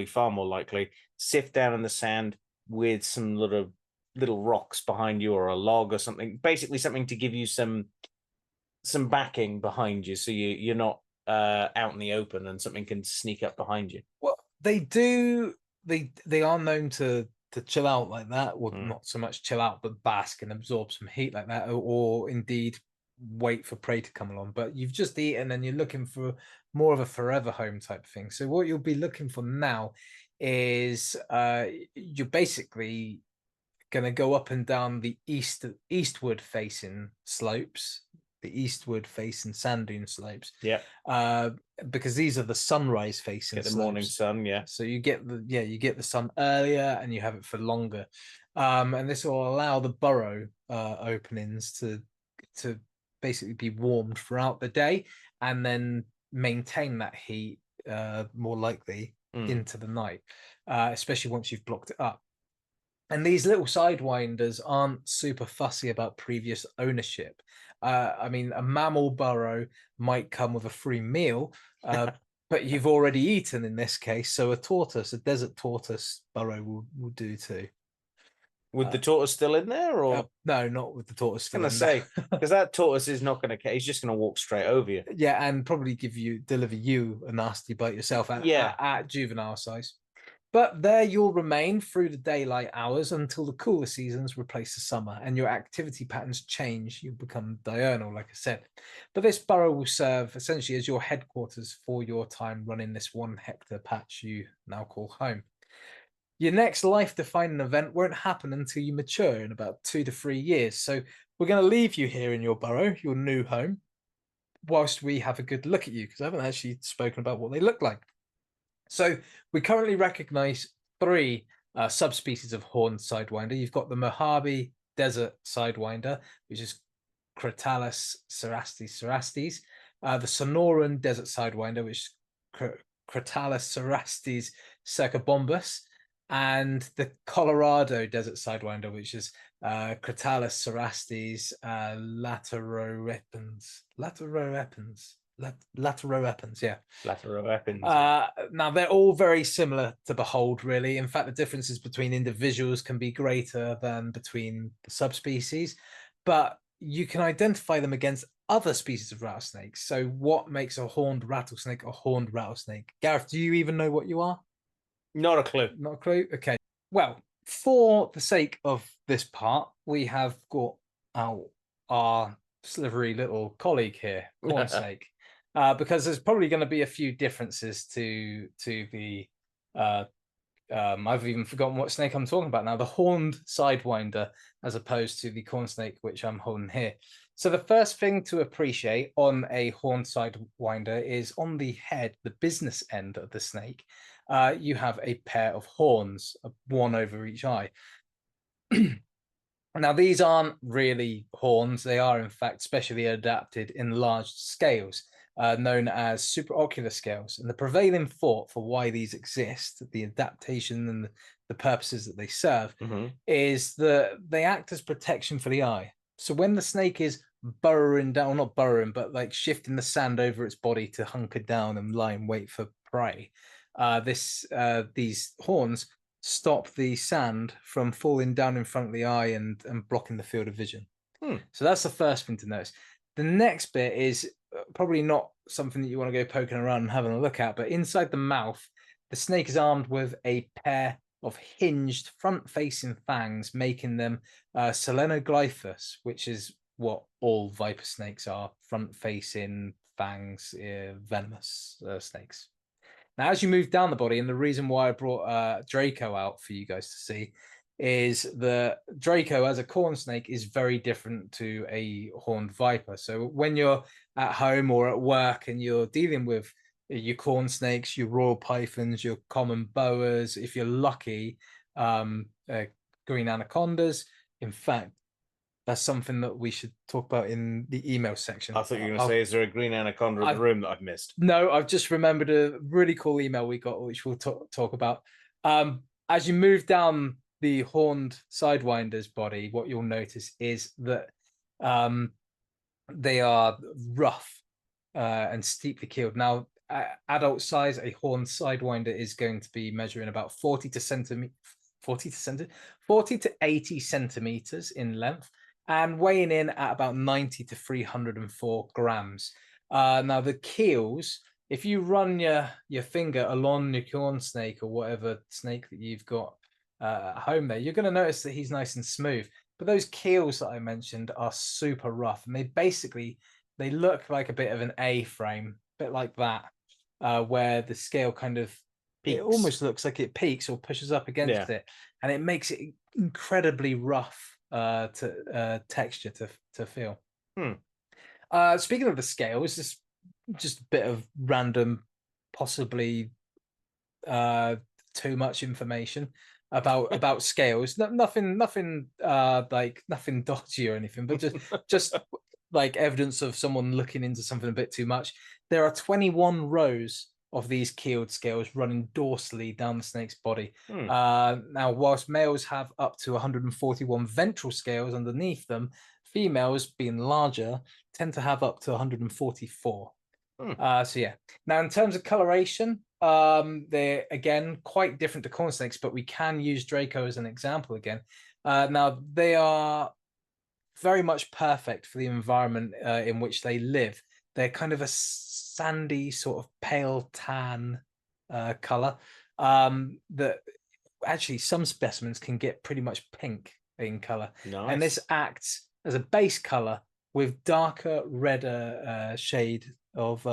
S2: far more likely sift down in the sand with some little rocks behind you, or a log or something. Basically something to give you some backing behind you, so you're not out in the open and something can sneak up behind you.
S3: Well, they are known to chill out like that. Well, not so much chill out, but bask and absorb some heat like that, or indeed wait for prey to come along. But you've just eaten and you're looking for more of a forever home type thing. So what you'll be looking for now is you're basically going to go up and down the eastward facing slopes, the eastward facing sand dune slopes.
S2: Yeah.
S3: Because these are the sunrise facing
S2: Get the
S3: slopes.
S2: morning sun, yeah.
S3: So you get the sun earlier and you have it for longer. And this will allow the burrow openings to basically be warmed throughout the day and then maintain that heat more likely into the night, especially once you've blocked it up. And these little sidewinders aren't super fussy about previous ownership. I mean, a mammal burrow might come with a free meal, but you've already eaten in this case. So a desert tortoise burrow will do too.
S2: With the tortoise still in there, or
S3: no, not with the tortoise still in
S2: there. Because that tortoise is not going to. He's just going to walk straight over you.
S3: Yeah, and probably deliver you a nasty bite yourself at juvenile size. But there you'll remain through the daylight hours until the cooler seasons replace the summer and your activity patterns change. You'll become diurnal, like I said. But this burrow will serve essentially as your headquarters for your time running this 1 hectare patch you now call home. Your next life-defining event won't happen until you mature in about 2 to 3 years. So we're going to leave you here in your burrow, your new home, whilst we have a good look at you, because I haven't actually spoken about what they look like. So we currently recognize 3 subspecies of horned sidewinder. You've got the Mojave Desert sidewinder, which is Crotalus cerastes, the Sonoran Desert sidewinder, which is Crotalus cerastes circobombus, and the Colorado Desert sidewinder, which is Crotalus cerastes lateroepens. Yeah.
S2: Lateroepens.
S3: Now they're all very similar to behold, really. In fact, the differences between individuals can be greater than between the subspecies, but you can identify them against other species of rattlesnakes. So what makes a horned rattlesnake a horned rattlesnake? Gareth, do you even know what you are?
S2: Not a clue.
S3: Not a clue? Okay. Well, for the sake of this part, we have got our slivery little colleague here, corn snake. Because there's probably going to be a few differences to the I've even forgotten what snake I'm talking about now, the horned sidewinder as opposed to the corn snake, which I'm holding here. So the first thing to appreciate on a horned sidewinder is on the head, the business end of the snake, you have a pair of horns, 1 over each eye. Now, these aren't really horns. They are, in fact, specially adapted enlarged scales, known as supraocular scales. And the prevailing thought for why these exist, the adaptation and the purposes that they serve, is that they act as protection for the eye. So when the snake is burrowing down, well, not burrowing, but like shifting the sand over its body to hunker down and lie in wait for prey, these horns stop the sand from falling down in front of the eye and blocking the field of vision. So that's the first thing to notice. The next bit is probably not something that you want to go poking around and having a look at, but inside the mouth, the snake is armed with a pair of hinged front-facing fangs, making them selenoglyphus, which is what all viper snakes are, front-facing fangs, venomous snakes. Now, as you move down the body, and the reason why I brought Draco out for you guys to see is that Draco, as a corn snake, is very different to a horned viper. So when you're at home or at work and you're dealing with your corn snakes, your royal pythons, your common boas, if you're lucky, green anacondas, in fact, that's something that we should talk about in the email section.
S2: I thought you were going to say, is there a green anaconda in the room that I've missed?
S3: No, I've just remembered a really cool email we got, which we'll talk about. As you move down the horned sidewinder's body, what you'll notice is that they are rough and steeply keeled. Now, adult size, a horned sidewinder is going to be measuring about 40 to 80 centimeters in length, and weighing in at about 90 to 304 grams. Now, the keels, if you run your finger along your corn snake or whatever snake that you've got at home there, you're going to notice that he's nice and smooth. But those keels that I mentioned are super rough, and they look like a bit of an A-frame, a bit like that, where the scale kind of peaks. It almost looks like it peaks or pushes up against it, and it makes it incredibly rough texture to feel. Speaking of the scales, just a bit of random, possibly too much information about scales. Nothing like nothing dodgy or anything, but just like evidence of someone looking into something a bit too much. There are 21 rows of these keeled scales running dorsally down the snake's body. Now, whilst males have up to 141 ventral scales underneath them, females, being larger, tend to have up to 144. So yeah. Now, in terms of coloration, they're again quite different to corn snakes, but we can use Draco as an example again. Now, they are very much perfect for the environment in which they live. They're kind of a sandy, sort of pale tan color. That actually some specimens can get pretty much pink in color, and this acts as a base color with darker, redder shade of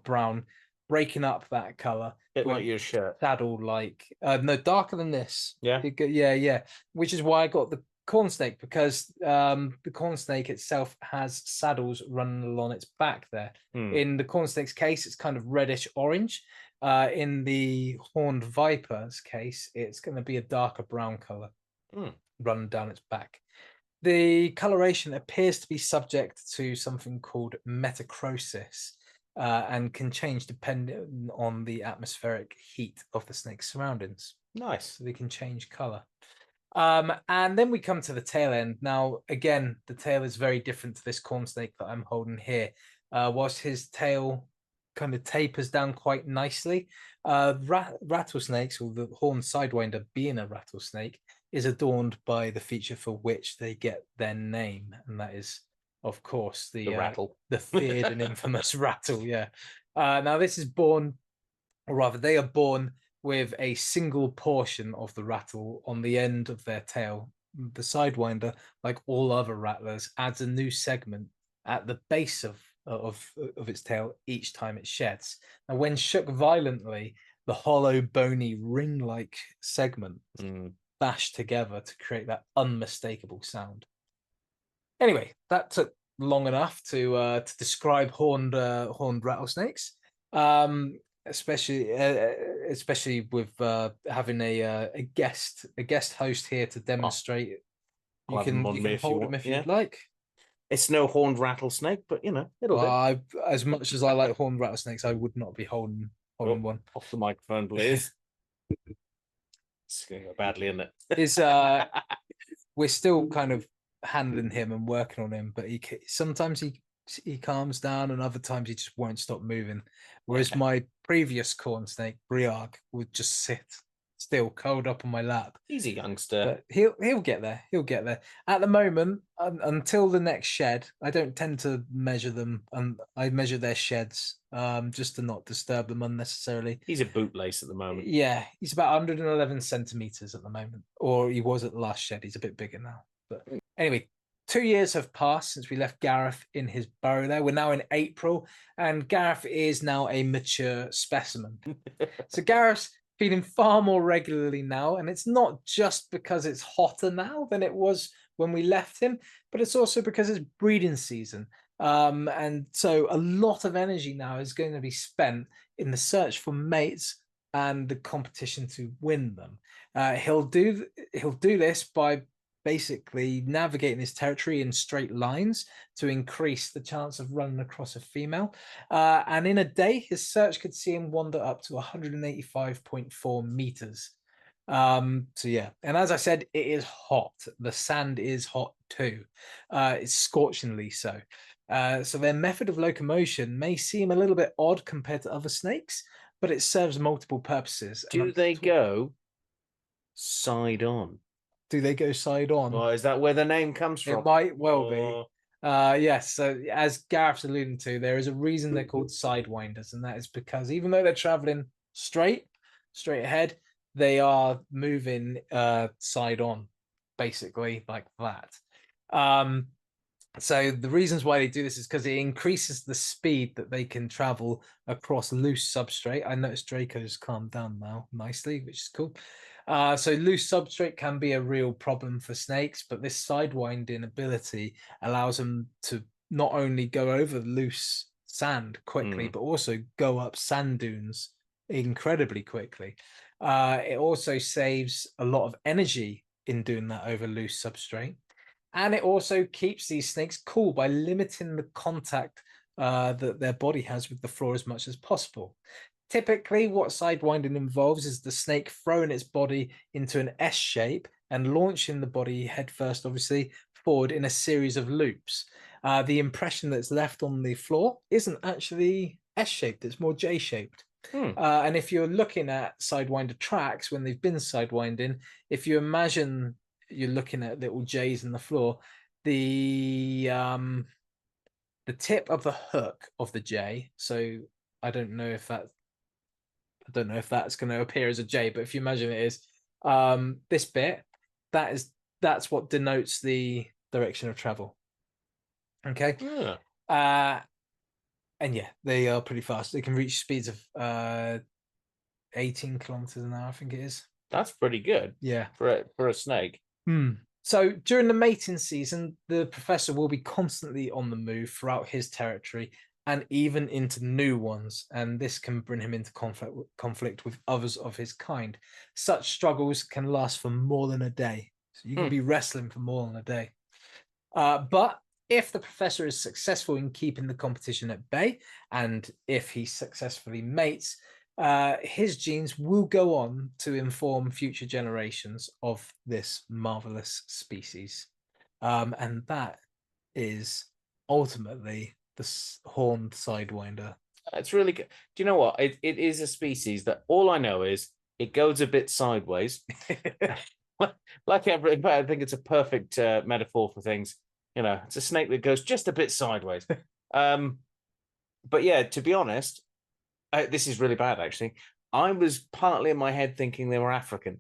S3: brown, breaking up that color.
S2: Bit like your shirt.
S3: Saddle like no, darker than this.
S2: Yeah.
S3: Yeah. Which is why I got the corn snake, because the corn snake itself has saddles running along its back there. In the corn snake's case, it's kind of reddish orange. In the horned viper's case, it's going to be a darker brown color running down its back. The coloration appears to be subject to something called metachrosis, and can change depending on the atmospheric heat of the snake's surroundings.
S2: Nice.
S3: So they can change color. And then we come to the tail end. Now, again, the tail is very different to this corn snake that I'm holding here. Whilst his tail kind of tapers down quite nicely, rattlesnakes, or the horned sidewinder being a rattlesnake, is adorned by the feature for which they get their name, and that is, of course, the
S2: rattle,
S3: the feared and infamous rattle. Yeah. Now, this is born, or rather, they are born with a single portion of the rattle on the end of their tail. The sidewinder, like all other rattlers, adds a new segment at the base of its tail each time it sheds. Now, when shook violently, the hollow, bony, ring-like segment bashed together to create that unmistakable sound. Anyway, that took long enough to describe horned rattlesnakes. Especially with having a guest host here to demonstrate. You can hold him if you'd like.
S2: It's no horned rattlesnake, but you know, it'll do.
S3: As much as I like horned rattlesnakes, I would not be holding one.
S2: Off the microphone, please. It's going to go badly, isn't it?
S3: It's we're still kind of handling him and working on him, but sometimes he calms down, and other times he just won't stop moving. Whereas my previous corn snake, Briarg, would just sit still, curled up on my lap.
S2: He's a youngster.
S3: But he'll get there. He'll get there. At the moment, until the next shed, I don't tend to measure them. I measure their sheds just to not disturb them unnecessarily.
S2: He's a bootlace at the moment.
S3: Yeah, he's about 111 centimeters at the moment, or he was at the last shed. He's a bit bigger now. But anyway, 2 years have passed since we left Gareth in his burrow there. We're now in April, and Gareth is now a mature specimen. So Gareth's feeding far more regularly now, and it's not just because it's hotter now than it was when we left him, but it's also because it's breeding season. And so a lot of energy now is going to be spent in the search for mates and the competition to win them. He'll do this by basically navigating his territory in straight lines to increase the chance of running across a female. And in a day, his search could see him wander up to 185.4 meters. So yeah, and as I said, it is hot. The sand is hot too. It's scorchingly so. So their method of locomotion may seem a little bit odd compared to other snakes, but it serves multiple purposes.
S2: Do they go side on?
S3: Do they go side on?
S2: Well, is that where the name comes from?
S3: It might well be. Yes. So as Gareth's alluding to, there is a reason they're called sidewinders, and that is because even though they're traveling straight ahead, they are moving side on, basically like that. So the reasons why they do this is because it increases the speed that they can travel across loose substrate. I noticed Draco's calmed down now nicely, which is cool. So loose substrate can be a real problem for snakes, but this sidewinding ability allows them to not only go over loose sand quickly, but also go up sand dunes incredibly quickly. It also saves a lot of energy in doing that over loose substrate. And it also keeps these snakes cool by limiting the contact that their body has with the floor as much as possible. Typically, what sidewinding involves is the snake throwing its body into an S shape and launching the body headfirst, obviously, forward in a series of loops. The impression that's left on the floor isn't actually S-shaped, it's more J-shaped. And if you're looking at sidewinder tracks when they've been sidewinding, if you imagine you're looking at little J's in the floor, the tip of the hook of the J, so I don't know if that's going to appear as a J, but if you imagine it is this bit, that's what denotes the direction of travel. Okay. And yeah, they are pretty fast. They can reach speeds of 18 kilometers an hour, I think it is.
S2: That's pretty good.
S3: Yeah.
S2: For a snake.
S3: So during the mating season, the professor will be constantly on the move throughout his territory and even into new ones, and this can bring him into conflict with others of his kind. Such struggles can last for more than a day. So you can be wrestling for more than a day. But if the professor is successful in keeping the competition at bay, and if he successfully mates, his genes will go on to inform future generations of this marvelous species. And that is ultimately the horned sidewinder.
S2: It's really good. Do you know what? It is a species that all I know is it goes a bit sideways. Like every, I think it's a perfect metaphor for things. You know, it's a snake that goes just a bit sideways. But yeah, to be honest, this is really bad, actually. I was partly in my head thinking they were African.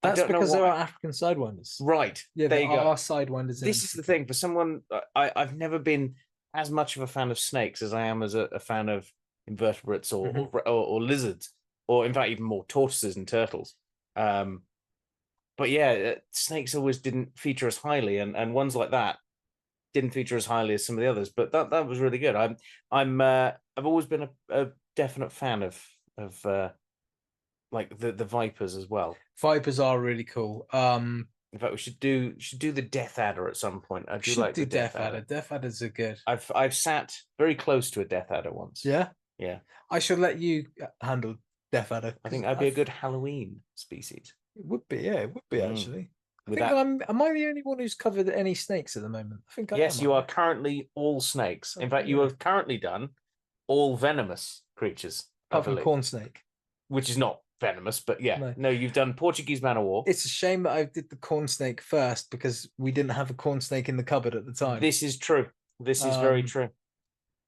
S3: That's because there are African sidewinders.
S2: Right.
S3: Yeah, there are sidewinders.
S2: This is the thing. For someone, I've never been as much of a fan of snakes as I am as a fan of invertebrates or lizards, or in fact, even more tortoises and turtles. But yeah, snakes always didn't feature as highly, and ones like that didn't feature as highly as some of the others. But that was really good. I've always been a definite fan of like the vipers as well.
S3: Vipers are really cool.
S2: In fact, we should do the death adder at some point. I do like the death adder.
S3: Death adders are good.
S2: I've sat very close to a death adder once.
S3: Yeah,
S2: yeah.
S3: I should let you handle death adder.
S2: I think that'd be a good Halloween species.
S3: It would be, yeah, it would be actually. Am I the only one who's covered any snakes at the moment? I think
S2: yes, you are currently all snakes. In fact, you have currently done all venomous creatures.
S3: Apart from corn snake,
S2: which is not venomous, but yeah, no, you've done Portuguese man of war.
S3: It's a shame that I did the corn snake first because we didn't have a corn snake in the cupboard at the time.
S2: This is true. This is very true.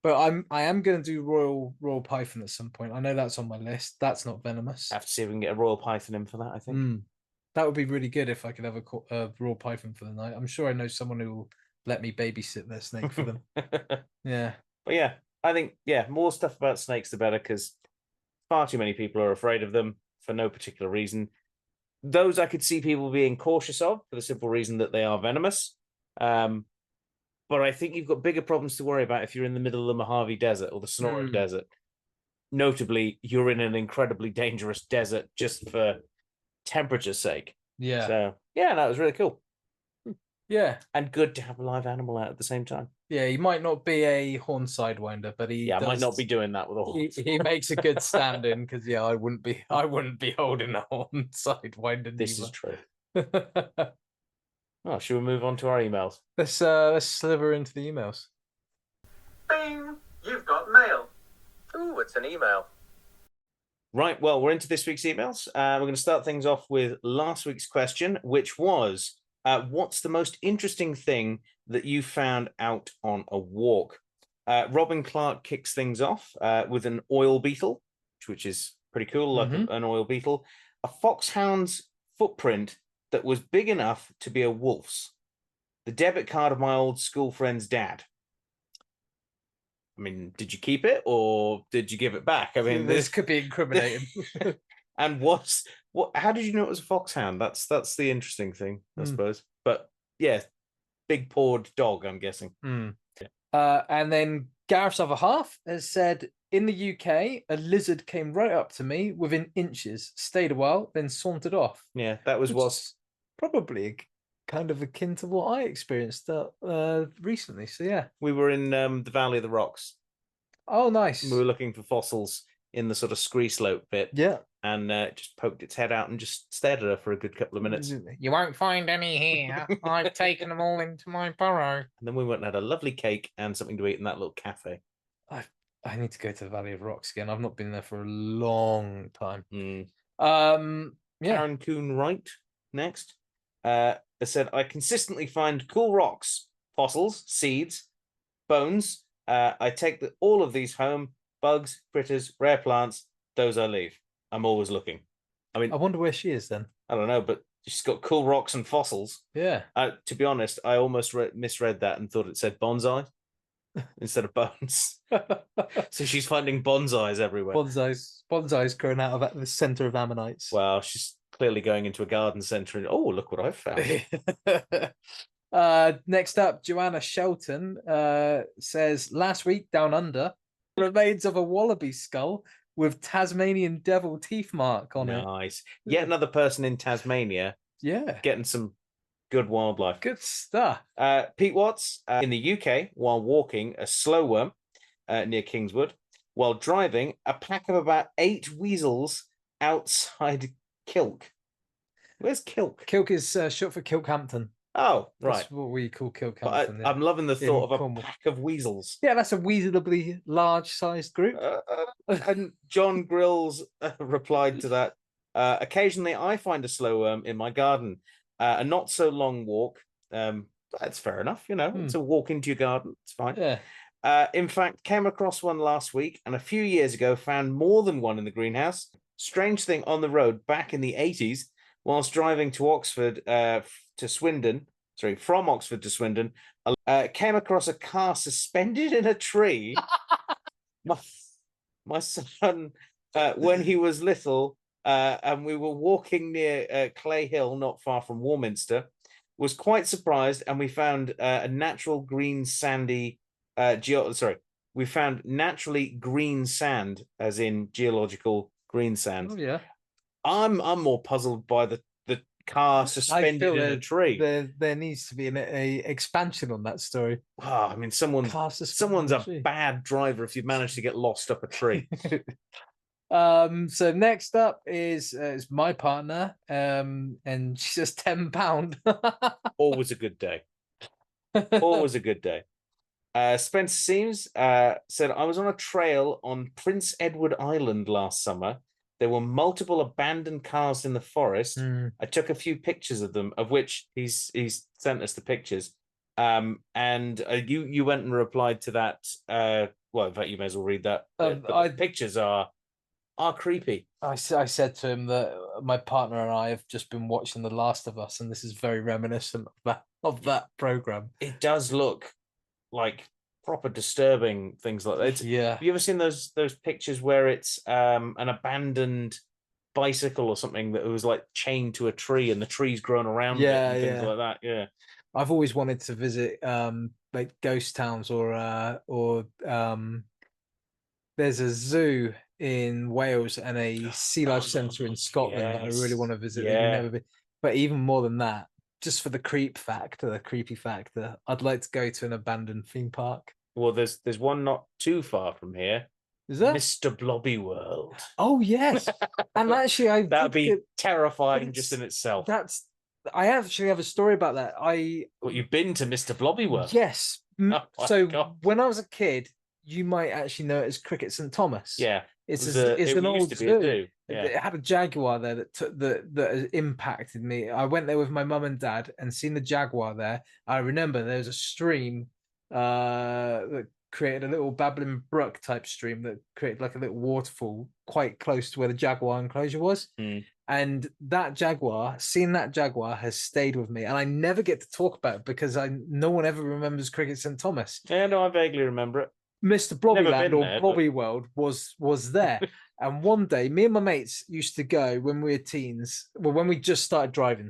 S3: But I am going to do royal python at some point. I know that's on my list. That's not venomous.
S2: Have to see if we can get a royal python in for that. I think
S3: that would be really good if I could have a royal python for the night. I'm sure I know someone who will let me babysit their snake for them. Yeah,
S2: but yeah, I think more stuff about snakes the better, because far too many people are afraid of them for no particular reason. Those I could see people being cautious of for the simple reason that they are venomous. But I think you've got bigger problems to worry about if you're in the middle of the Mojave Desert or the Sonoran Desert. Notably, you're in an incredibly dangerous desert just for temperature's sake.
S3: Yeah.
S2: So, yeah, that was really cool.
S3: Yeah.
S2: And good to have a live animal out at the same time.
S3: Yeah, he might not be a horn sidewinder, but he
S2: might not be doing that with a horn.
S3: He makes a good stand-in, because I wouldn't be holding a horn sidewinder.
S2: This is true. Oh, should we move on to our emails?
S3: Let's sliver into the emails.
S4: Bing! You've got mail. Ooh, it's an email.
S2: Right, well, we're into this week's emails. We're going to start things off with last week's question, which was, what's the most interesting thing that you found out on a walk? Robin Clark kicks things off with an oil beetle, which is pretty cool, like an oil beetle. A foxhound's footprint that was big enough to be a wolf's. The debit card of my old school friend's dad. I mean, did you keep it or did you give it back? I mean,
S3: this could be incriminating.
S2: And how did you know it was a foxhound? That's the interesting thing, I suppose. But yeah, big pawed dog, I'm guessing.
S3: And then Gareth's other half has said, in the UK, a lizard came right up to me within inches, stayed a while, then sauntered off.
S2: Yeah, that was what's
S3: probably kind of akin to what I experienced recently. So yeah,
S2: we were in the Valley of the Rocks.
S3: Oh, nice.
S2: We were looking for fossils in the sort of scree slope bit.
S3: Yeah.
S2: And just poked its head out and just stared at her for a good couple of minutes.
S5: You won't find any here. I've taken them all into my burrow.
S2: And then we went and had a lovely cake and something to eat in that little cafe.
S3: I need to go to the Valley of Rocks again. I've not been there for a long time.
S2: Aaron Kuhn Wright next. It said, I consistently find cool rocks, fossils, seeds, bones. I take all of these home, bugs, critters, rare plants, those I leave. I'm always looking. I mean,
S3: I wonder where she is then.
S2: I don't know, but she's got cool rocks and fossils.
S3: Yeah.
S2: To be honest, I almost misread that and thought it said bonsai instead of bones. So she's finding bonsais everywhere.
S3: Bonsais growing out of the center of ammonites.
S2: Well, she's clearly going into a garden centre and look what I've found.
S3: Next up, Joanna Shelton says, last week down under, remains of a wallaby skull with Tasmanian devil teeth mark on it.
S2: Nice. Yet another person in Tasmania.
S3: Yeah.
S2: Getting some good wildlife.
S3: Good stuff.
S2: Pete Watts, in the UK, while walking a slow worm near Kingswood, while driving a pack of about 8 weasels outside Kilk. Where's Kilk?
S3: Kilk is short for Kilkhampton.
S2: Oh, right.
S3: That's what we call Kilkhampton.
S2: I'm loving the thought of a pack of weasels.
S3: Yeah, that's a reasonably large-sized group.
S2: And John Grills replied to that. Occasionally, I find a slow worm in my garden. A not so long walk. That's fair enough. It's a walk into your garden. It's fine.
S3: Yeah.
S2: In fact, came across one last week and a few years ago found more than one in the greenhouse. Strange thing on the road back in the 80s, whilst driving to Oxford from Oxford to Swindon, came across a car suspended in a tree. my son, when he was little, and we were walking near Clay Hill, not far from Warminster, was quite surprised, and we found a natural green sandy. We found naturally green sand, as in geological green sand.
S3: Oh yeah.
S2: I'm more puzzled by the car suspended in a tree.
S3: There needs to be an expansion on that story.
S2: I mean, someone's a bad driver if you've managed to get lost up a tree.
S3: So next up is my partner, and she says £10.
S2: Always a good day. Always a good day. Spencer Seams said, I was on a trail on Prince Edward Island last summer. There were multiple abandoned cars in the forest. I took a few pictures of them, of which he's sent us the pictures. And you went and replied to that. Well, in fact, you may as well read that. The pictures are creepy.
S3: I said to him that my partner and I have just been watching The Last of Us, and this is very reminiscent of that program.
S2: It does look like proper disturbing things like that.
S3: Yeah.
S2: Have you ever seen those pictures where it's an abandoned bicycle or something that was like chained to a tree and the tree's grown around it and things like that? Yeah.
S3: I've always wanted to visit like ghost towns or there's a zoo in Wales and a sea life centre in Scotland that I really want to visit.
S2: Yeah.
S3: But even more than that, just for the creepy factor, I'd like to go to an abandoned theme park.
S2: Well, there's one not too far from here.
S3: Is there?
S2: Mr. Blobby World.
S3: Oh yes, and actually,
S2: that'd be terrifying just in itself.
S3: I actually have a story about that.
S2: You've been to Mr. Blobby World?
S3: Yes.
S2: Oh, God.
S3: When I was a kid, you might actually know it as Cricket St Thomas.
S2: Yeah,
S3: it's an old zoo.
S2: Yeah.
S3: It had a jaguar there that impacted me. I went there with my mum and dad and seen the jaguar there. I remember there was a stream that created a little babbling brook type stream that created like a little waterfall quite close to where the jaguar enclosure was. And seeing that jaguar has stayed with me, and I never get to talk about it because no one ever remembers Cricket St Thomas.
S2: Yeah, no, I vaguely remember it.
S3: Mr. Blobbyland or Blobby World was there. And one day, me and my mates used to go when we were teens. Well, when we just started driving,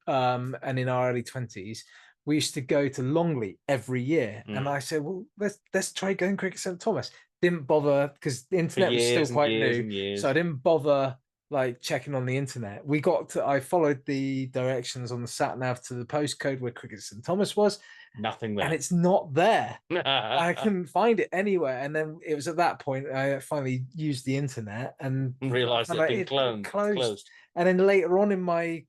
S3: and in our early 20s, we used to go to Longley every year, and
S2: Mm.
S3: I said, well, let's try going cricket St Thomas. Didn't bother because the internet was still quite new, so I didn't bother like checking on the internet. I followed the directions on the sat nav to the postcode where cricket St Thomas was.
S2: Nothing there.
S3: And it's not there. I couldn't find it anywhere. And then it was at that point I finally used the internet and
S2: realized it had been closed.
S3: And then later on in my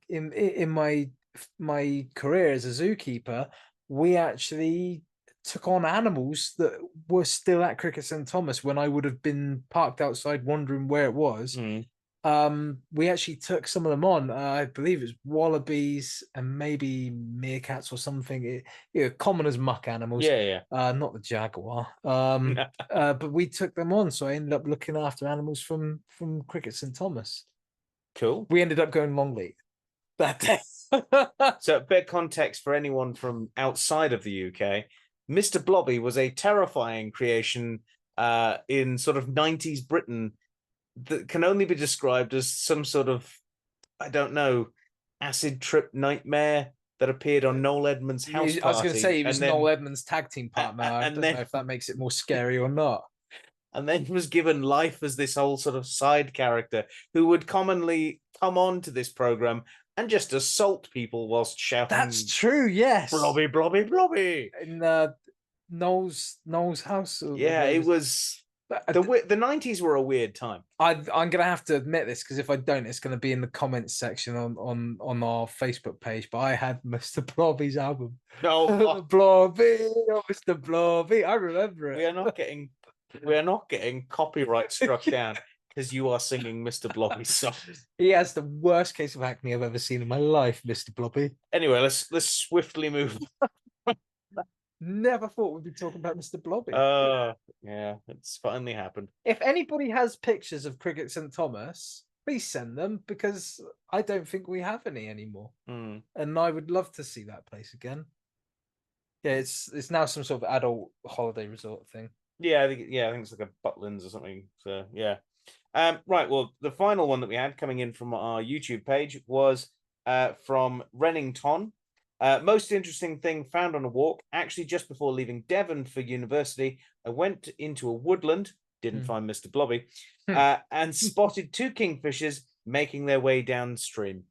S3: career as a zookeeper, we actually took on animals that were still at Cricket St Thomas when I would have been parked outside wondering where it was. We actually took some of them on. I believe it's wallabies and maybe meerkats or something. Common as muck animals. Not the jaguar. But we took them on, so I ended up looking after animals from Cricket St Thomas.
S2: Cool.
S3: We ended up going Longley that day.
S2: So a bit of context for anyone from outside of the UK. Mr. Blobby was a terrifying creation in sort of 90s Britain that can only be described as some sort of, I don't know, acid trip nightmare that appeared on Noel Edmonds' house party.
S3: I was going to say he was Noel Edmonds' tag team partner. I don't know if that makes it more scary or not.
S2: And then was given life as this whole sort of side character who would commonly come on to this program and just assault people whilst shouting.
S3: That's true, yes.
S2: Blobby, Blobby, Blobby.
S3: In Noel's house.
S2: Yeah, it was... The 90s were a weird time.
S3: I'm going to have to admit this because if I don't, it's going to be in the comments section on our Facebook page. But I had Mr. Blobby's album.
S2: No,
S3: Blobby, oh, Mr. Blobby. I remember it.
S2: We are not getting copyright struck down because you are singing Mr. Blobby's song.
S3: He has the worst case of acne I've ever seen in my life, Mr. Blobby.
S2: Anyway, let's swiftly move.
S3: Never thought we'd be talking about Mr. Blobby.
S2: Yeah, it's finally happened.
S3: If anybody has pictures of Cricket St Thomas, please send them because I don't think we have any anymore. And I would love to see that place again. Yeah, it's now some sort of adult holiday resort thing.
S2: Yeah, I think it's like a Butlins or something. So yeah. Right. Well, the final one that we had coming in from our YouTube page was from Rennington. Most interesting thing found on a walk. Actually, just before leaving Devon for university, I went into a woodland, didn't find Mr. Blobby, and spotted 2 kingfishers making their way downstream.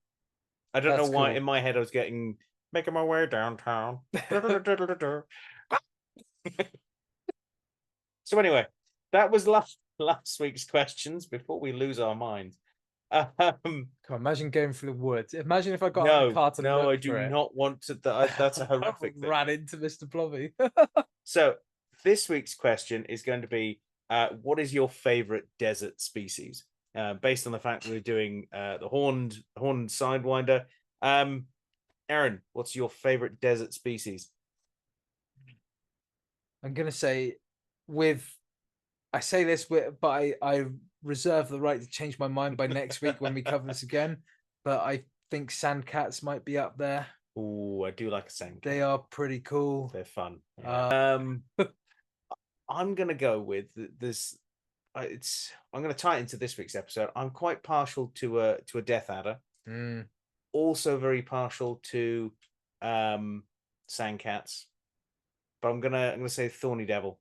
S2: I don't know why in my head I was making my way downtown. So anyway, that was last week's questions before we lose our minds.
S3: Imagine going through the woods. Imagine if I got on a car to
S2: no, I do not want to. That's a horrific thing.
S3: Ran into Mr. Blobby.
S2: So this week's question is going to be, what is your favorite desert species? Based on the fact that we're doing the horned sidewinder. Aaron, what's your favorite desert species?
S3: I'm gonna say I say this, but I reserve the right to change my mind by next week when we cover this again. But I think sandcats might be up there.
S2: Oh, I do like a sandcat.
S3: They are pretty cool.
S2: They're fun. Yeah. I'm gonna go with this. I'm gonna tie it into this week's episode. I'm quite partial to a death adder. Also very partial to sandcats. But I'm gonna say thorny devil.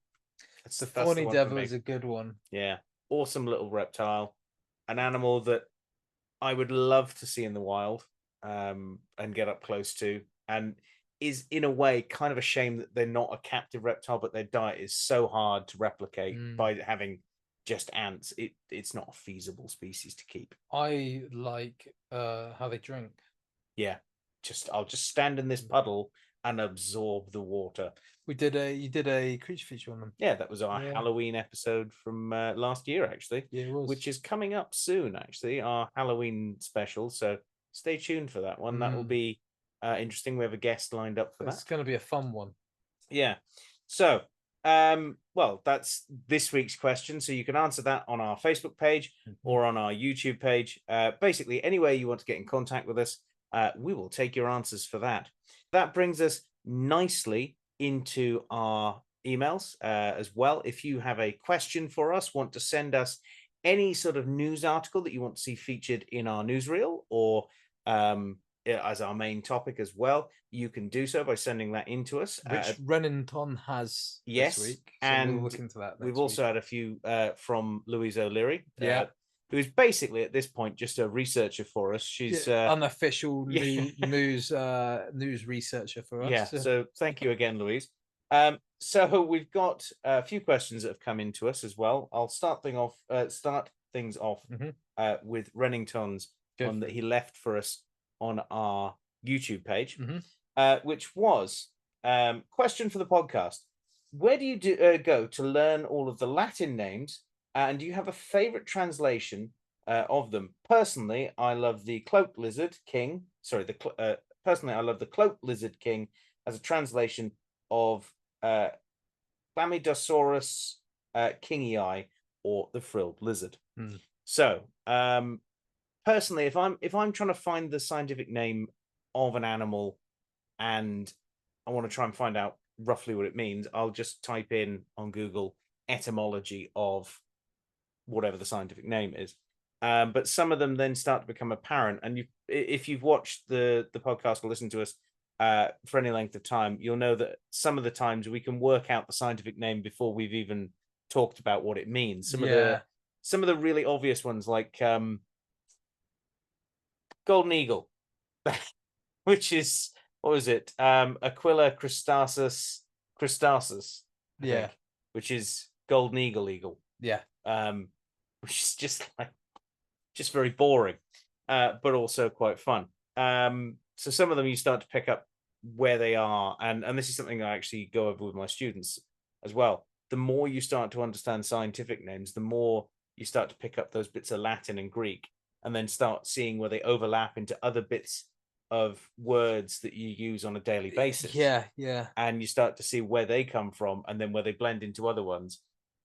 S3: Thorny devil is a good one.
S2: Yeah. Awesome little reptile, an animal that I would love to see in the wild and get up close to, and is in a way kind of a shame that they're not a captive reptile, but their diet is so hard to replicate by having just ants. It's not a feasible species to keep.
S3: I like how they drink.
S2: Yeah, I'll just stand in this puddle and absorb the water.
S3: You did a creature feature on them.
S2: Yeah, that was our Halloween episode from last year, actually.
S3: Yeah, it was.
S2: Which is coming up soon, actually, our Halloween special. So stay tuned for that one. That will be interesting. We have a guest lined up for that.
S3: It's going to be a fun one.
S2: Yeah. So, well, that's this week's question. So you can answer that on our Facebook page or on our YouTube page. Basically, any way you want to get in contact with us, we will take your answers for that. That brings us nicely into our emails as well. If you have a question for us, want to send us any sort of news article that you want to see featured in our newsreel, or as our main topic as well, you can do so by sending that in to us.
S3: Which Renington has
S2: yes,
S3: this week. So
S2: and
S3: we'll look into that.
S2: We've also had a few from Louise O'Leary.
S3: Yeah.
S2: Who's basically at this point just a researcher for us. She's
S3: unofficial news researcher for us.
S2: Yeah. So thank you again, Louise. So we've got a few questions that have come into us as well. I'll start things off with Rennington's one that he left for us on our YouTube page, which was question for the podcast. Where do you go to learn all of the Latin names? And do you have a favorite translation of them? Personally, I love the Cloaked Lizard King. Sorry, personally, I love the Cloaked Lizard King as a translation of Chlamydosaurus kingii, or the frilled lizard. So, personally, if I'm trying to find the scientific name of an animal and I want to try and find out roughly what it means, I'll just type in on Google etymology of whatever the scientific name is. But some of them then start to become apparent. And if you've watched the podcast or listened to us for any length of time, you'll know that some of the times we can work out the scientific name before we've even talked about what it means. Some of the really obvious ones, like golden eagle, which is, what was it? Aquila cristatus, which is golden eagle. Yeah. Which is just very boring, but also quite fun. So some of them you start to pick up where they are, and this is something I actually go over with my students as well. The more you start to understand scientific names, the more you start to pick up those bits of Latin and Greek, and then start seeing where they overlap into other bits of words that you use on a daily basis. Yeah. And you start to see where they come from, and then where they blend into other ones.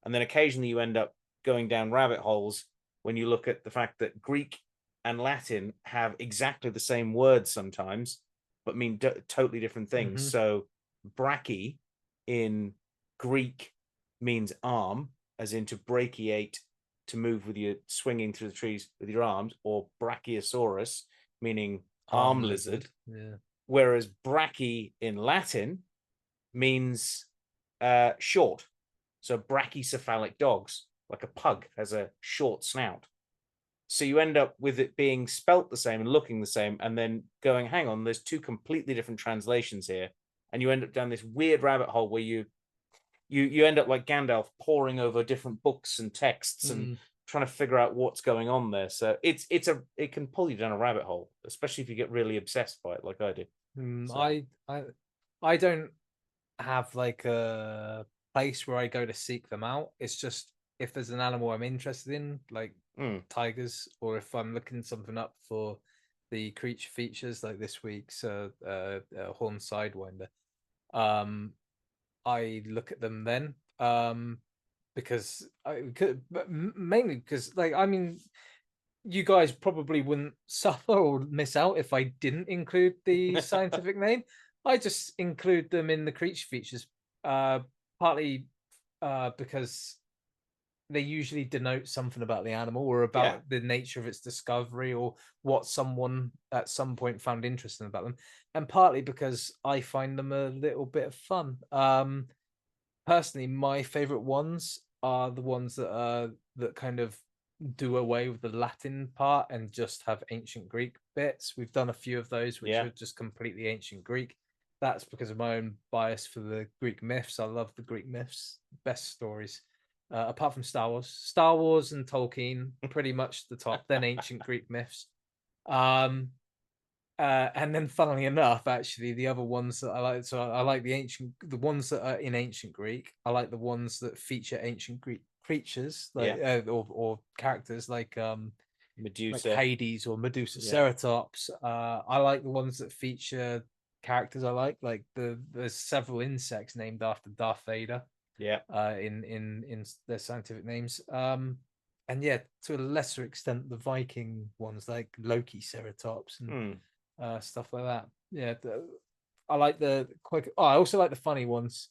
S2: And then occasionally you end up going down rabbit holes when you look at the fact that Greek and Latin have exactly the same words sometimes, but mean totally different things. So brachy in Greek means arm, as in to brachiate, to move with your swinging through the trees with your arms, or brachiosaurus, meaning arm lizard. Whereas brachy in Latin means short. So brachycephalic dogs, like a pug, has a short snout. So you end up with it being spelt the same and looking the same, and then going, hang on, there's two completely different translations here. And you end up down this weird rabbit hole where you end up like Gandalf, poring over different books and texts and trying to figure out what's going on there. So it can pull you down a rabbit hole, especially if you get really obsessed by it, like I do.
S3: I don't have like a place where I go to seek them out. It's just if there's an animal I'm interested in, like tigers, or if I'm looking something up for the creature features, like this week's horn sidewinder, I look at them then, mainly because, like, I mean, you guys probably wouldn't suffer or miss out if I didn't include the scientific name. I just include them in the creature features, partly because they usually denote something about the animal or about the nature of its discovery, or what someone at some point found interesting about them, and partly because I find them a little bit of fun. Personally, my favorite ones are the ones that kind of do away with the Latin part and just have ancient Greek bits. We've done a few of those which are just completely ancient Greek. That's because of my own bias for the Greek myths. I love the Greek myths, best stories. Apart from Star Wars and Tolkien, pretty much the top. Then ancient Greek myths, and then, funnily enough, actually, the other ones that I like. So I like the ones that are in ancient Greek. I like the ones that feature ancient Greek creatures, like or characters, like
S2: Medusa,
S3: like Hades or Medusa Ceratops. I like the ones that feature characters I like there's several insects named after Darth Vader. In their scientific names. And to a lesser extent, the Viking ones like Loki Ceratops and stuff like that. I like the quick. Oh, I also like the funny ones.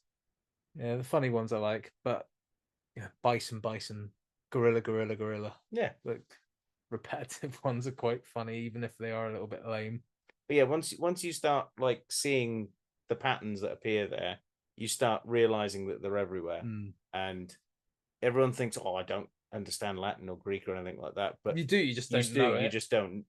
S3: Yeah, the funny ones I like, but bison, gorilla. Yeah, like repetitive ones are quite funny, even if they are a little bit lame.
S2: But yeah, once you start like seeing the patterns that appear there, you start realizing that they're everywhere, and everyone thinks, "Oh, I don't understand Latin or Greek or anything like that." But
S3: you do. You just don't know it.
S2: You just don't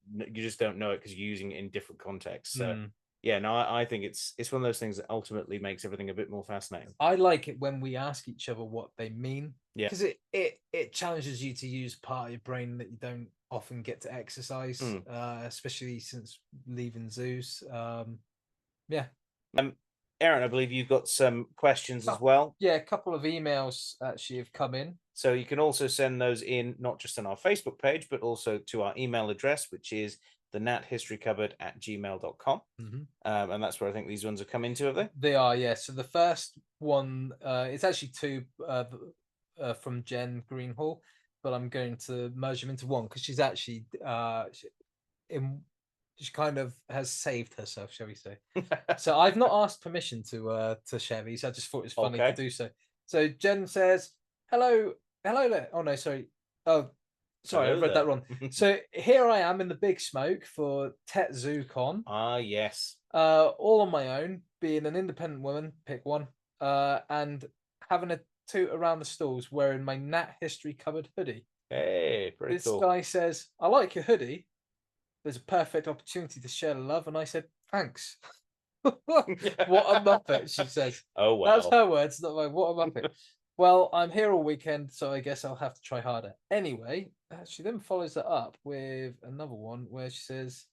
S2: know it because you're using it in different contexts. So yeah, no, I think it's one of those things that ultimately makes everything a bit more fascinating.
S3: I like it when we ask each other what they mean.
S2: Yeah,
S3: because it challenges you to use part of your brain that you don't often get to exercise, especially since leaving zoos. Yeah.
S2: Aaron, I believe you've got some questions as well.
S3: Yeah, a couple of emails actually have come in.
S2: So you can also send those in, not just on our Facebook page, but also to our email address, which is thenathistorykcupboard@gmail.com. And that's where I think these ones have come into, have they?
S3: They are, yeah. So the first one, it's actually two from Jen Greenhall, but I'm going to merge them into one because she's actually she kind of has saved herself, shall we say. So I've not asked permission to share these. I just thought it was funny to do so. So Jen says, hello there. Oh no, sorry. Oh, sorry, I read that wrong. So here I am in the big smoke for TetZooCon.
S2: Ah, yes.
S3: All on my own, being an independent woman, pick one, and having a toot around the stalls wearing my Nat History Cupboard hoodie.
S2: Hey, pretty cool.
S3: This guy says, I like your hoodie. There's a perfect opportunity to share the love. And I said, thanks. What a muppet, she says.
S2: Oh, wow.
S3: That's her words, not mine. What a muppet. Well, I'm here all weekend, so I guess I'll have to try harder. Anyway, she then follows that up with another one where she says,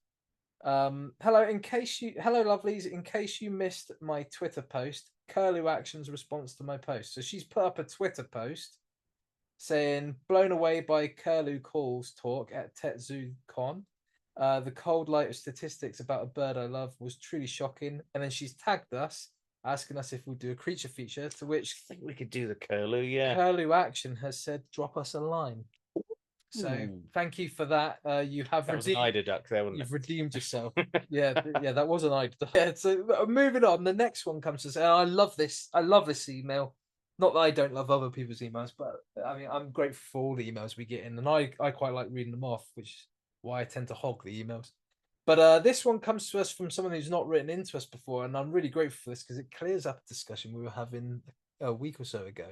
S3: hello, lovelies, in case you missed my Twitter post, Curlew Action's response to my post. So she's put up a Twitter post saying, blown away by Curlew Calls talk at TetZooCon. The cold light of statistics about a bird I love was truly shocking. And then she's tagged us, asking us if we'll do a creature feature, to which
S2: I think we could do the Curlew, yeah.
S3: Curlew Action has said, drop us a line. So thank you for that. You have
S2: redeemed duck there, wasn't
S3: You've
S2: it?
S3: redeemed yourself. yeah, that was an Ida. Yeah, so moving on, the next one comes to say, I love this email. Not that I don't love other people's emails, but I mean, I'm grateful for all the emails we get in, and I quite like reading them off, which is why I tend to hog the emails. But this one comes to us from someone who's not written into us before, and I'm really grateful for this because it clears up a discussion we were having a week or so ago.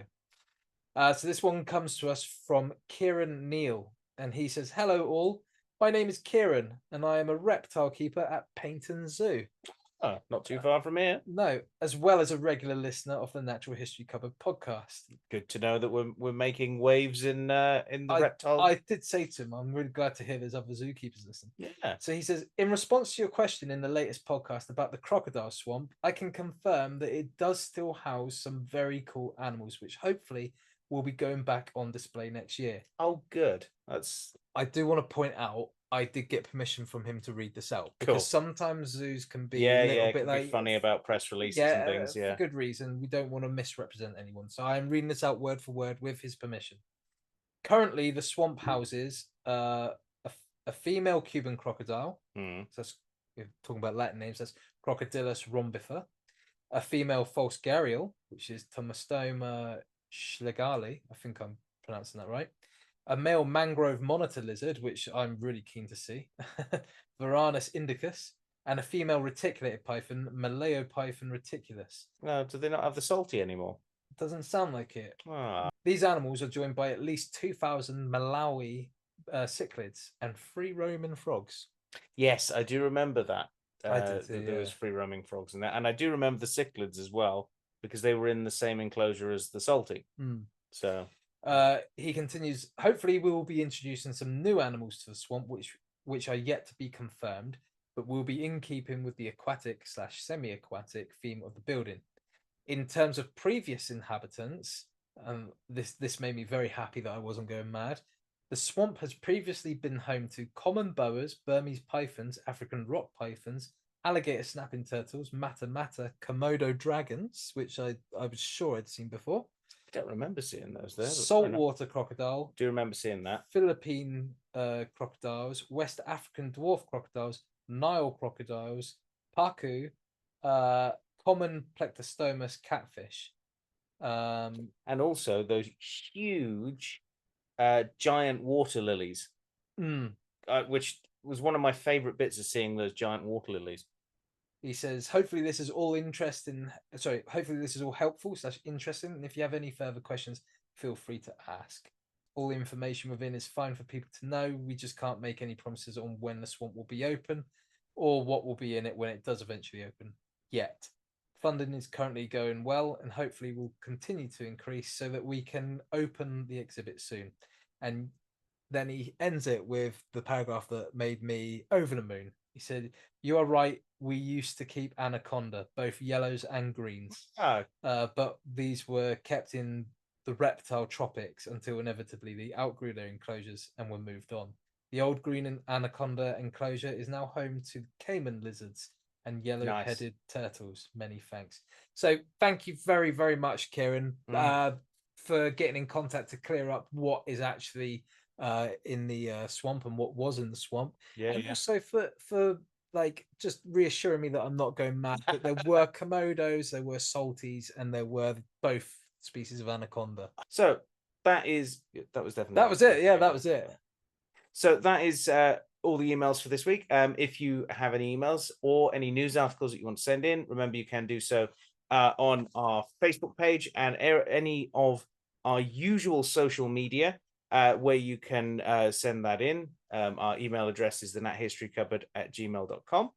S3: So this one comes to us from Kieran Neal, and he says, hello all, my name is Kieran, and I am a reptile keeper at Paynton Zoo.
S2: Oh, not too far from here.
S3: No, as well as a regular listener of the Natural History Cupboard podcast.
S2: Good to know that we're making waves in the reptile.
S3: I did say to him, I'm really glad to hear there's other zookeepers listening.
S2: Yeah.
S3: So he says, in response to your question in the latest podcast about the crocodile swamp, I can confirm that it does still house some very cool animals, which hopefully will be going back on display next year.
S2: Oh, good.
S3: I do want to point out, I did get permission from him to read this out because sometimes zoos can be a little bit like
S2: funny about press releases and things.
S3: For good reason. We don't want to misrepresent anyone, so I am reading this out word for word with his permission. Currently, the swamp houses a female Cuban crocodile. So that's, we're talking about Latin names. That's Crocodilus rhombifer. A female false gharial, which is Tomastoma schlegali. I think I'm pronouncing that right. A male mangrove monitor lizard, which I'm really keen to see, Varanus indicus, and a female reticulated python, Malaeopython reticulus.
S2: No, do they not have the salty anymore?
S3: Doesn't sound like it.
S2: Ah.
S3: These animals are joined by at least 2,000 Malawi cichlids and free roaming frogs.
S2: Yes, I do remember that.
S3: I did too,
S2: there was free roaming frogs in that, and I do remember the cichlids as well because they were in the same enclosure as the salty. So.
S3: He continues, hopefully we will be introducing some new animals to the swamp, which are yet to be confirmed, but will be in keeping with the aquatic/semi-aquatic theme of the building. In terms of previous inhabitants, this made me very happy that I wasn't going mad. The swamp has previously been home to common boas, Burmese pythons, African rock pythons, alligator snapping turtles, mata, Komodo dragons, which I was sure I'd seen before.
S2: I don't remember seeing those there.
S3: Saltwater crocodile.
S2: Do you remember seeing that?
S3: Philippine crocodiles, West African dwarf crocodiles, Nile crocodiles, pacu, common Plectostomus catfish.
S2: And also those huge giant water lilies, which was one of my favorite bits of seeing those giant water lilies.
S3: He says, hopefully this is all interesting. Sorry, hopefully this is all helpful / interesting. And if you have any further questions, feel free to ask. All the information within is fine for people to know. We just can't make any promises on when the swamp will be open or what will be in it when it does eventually open yet. Funding is currently going well and hopefully will continue to increase so that we can open the exhibit soon. And then he ends it with the paragraph that made me over the moon. He said, "You are right. We used to keep anaconda, both yellows and greens. But these were kept in the reptile tropics until inevitably they outgrew their enclosures and were moved on. The old green anaconda enclosure is now home to Cayman lizards and yellow-headed turtles. Many thanks." So thank you very, very much, Kieran, for getting in contact to clear up what is actually in the swamp and what was in the swamp. Also for like just reassuring me that I'm not going mad, that there were Komodos, there were salties, and there were both species of anaconda.
S2: So that was definitely
S3: that was it. Yeah, that was it.
S2: So that is all the emails for this week. If you have any emails or any news articles that you want to send in, remember you can do so on our Facebook page and any of our usual social media where you can send that in. Our email address is thenathistorykcupboard@gmail.com.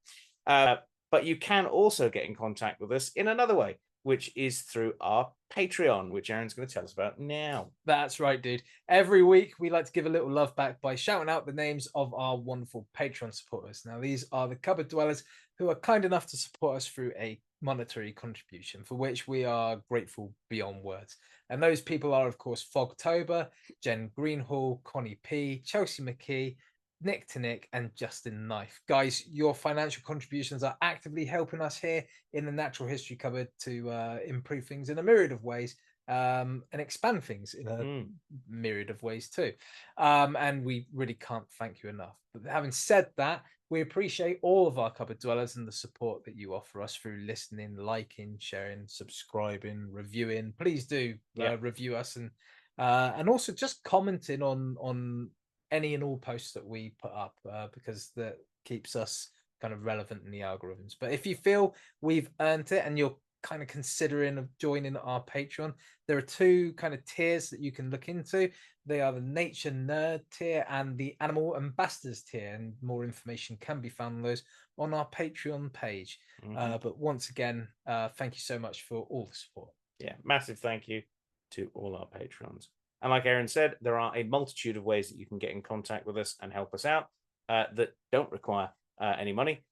S2: But you can also get in contact with us in another way, which is through our Patreon, which Aaron's going to tell us about now.
S3: That's right, dude. Every week, we like to give a little love back by shouting out the names of our wonderful Patreon supporters. Now, these are the cupboard dwellers who are kind enough to support us through a monetary contribution, for which we are grateful beyond words. And those people are, of course, Fogtober, Jen Greenhall, Connie P, Chelsea McKee, Nick to Nick, and Justin Knife. Guys, your financial contributions are actively helping us here in the Natural History Cupboard to improve things in a myriad of ways and expand things in a myriad of ways too. And we really can't thank you enough. But having said that, we appreciate all of our cupboard dwellers and the support that you offer us through listening, liking, sharing, subscribing, reviewing. Please do review us and also just commenting on any and all posts that we put up because that keeps us kind of relevant in the algorithms. But if you feel we've earned it and you're kind of considering of joining our Patreon, there are two kind of tiers that you can look into. They are the Nature Nerd tier and the Animal Ambassadors tier, and more information can be found on those on our Patreon page. But once again, thank you so much for all the support.
S2: Yeah, massive thank you to all our Patrons. And like Aaron said, there are a multitude of ways that you can get in contact with us and help us out that don't require any money,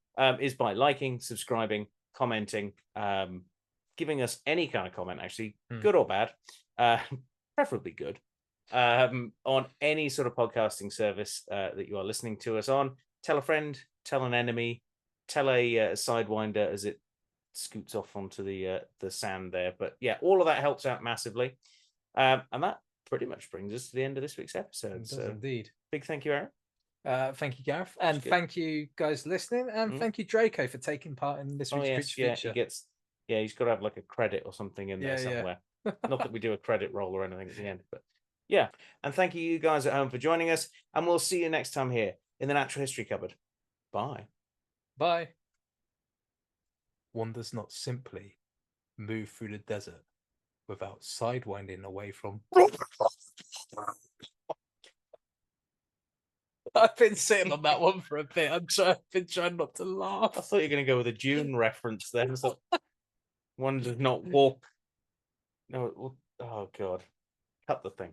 S2: is by liking, subscribing, commenting, giving us any kind of comment, actually, good or bad, preferably good, on any sort of podcasting service that you are listening to us on. Tell a friend, tell an enemy, tell a sidewinder as it scoots off onto the sand there. But yeah, all of that helps out massively. And that pretty much brings us to the end of this week's episode.
S3: It does indeed.
S2: Big thank you, Aaron.
S3: Thank you, Gareth, and thank you guys listening, and thank you, Draco, for taking part in this week's Creature Feature.
S2: He's got to have like a credit or something in there somewhere. Not that we do a credit roll or anything at the end, but yeah. And thank you guys at home for joining us, and we'll see you next time here in the Natural History Cupboard. Bye.
S3: Bye. One does not simply move through the desert without sidewinding away from. I've been sitting on that one for a bit. I've been trying not to laugh.
S2: I thought you were going to go with a Dune reference then. So one does not walk. No, oh God. Cut the thing.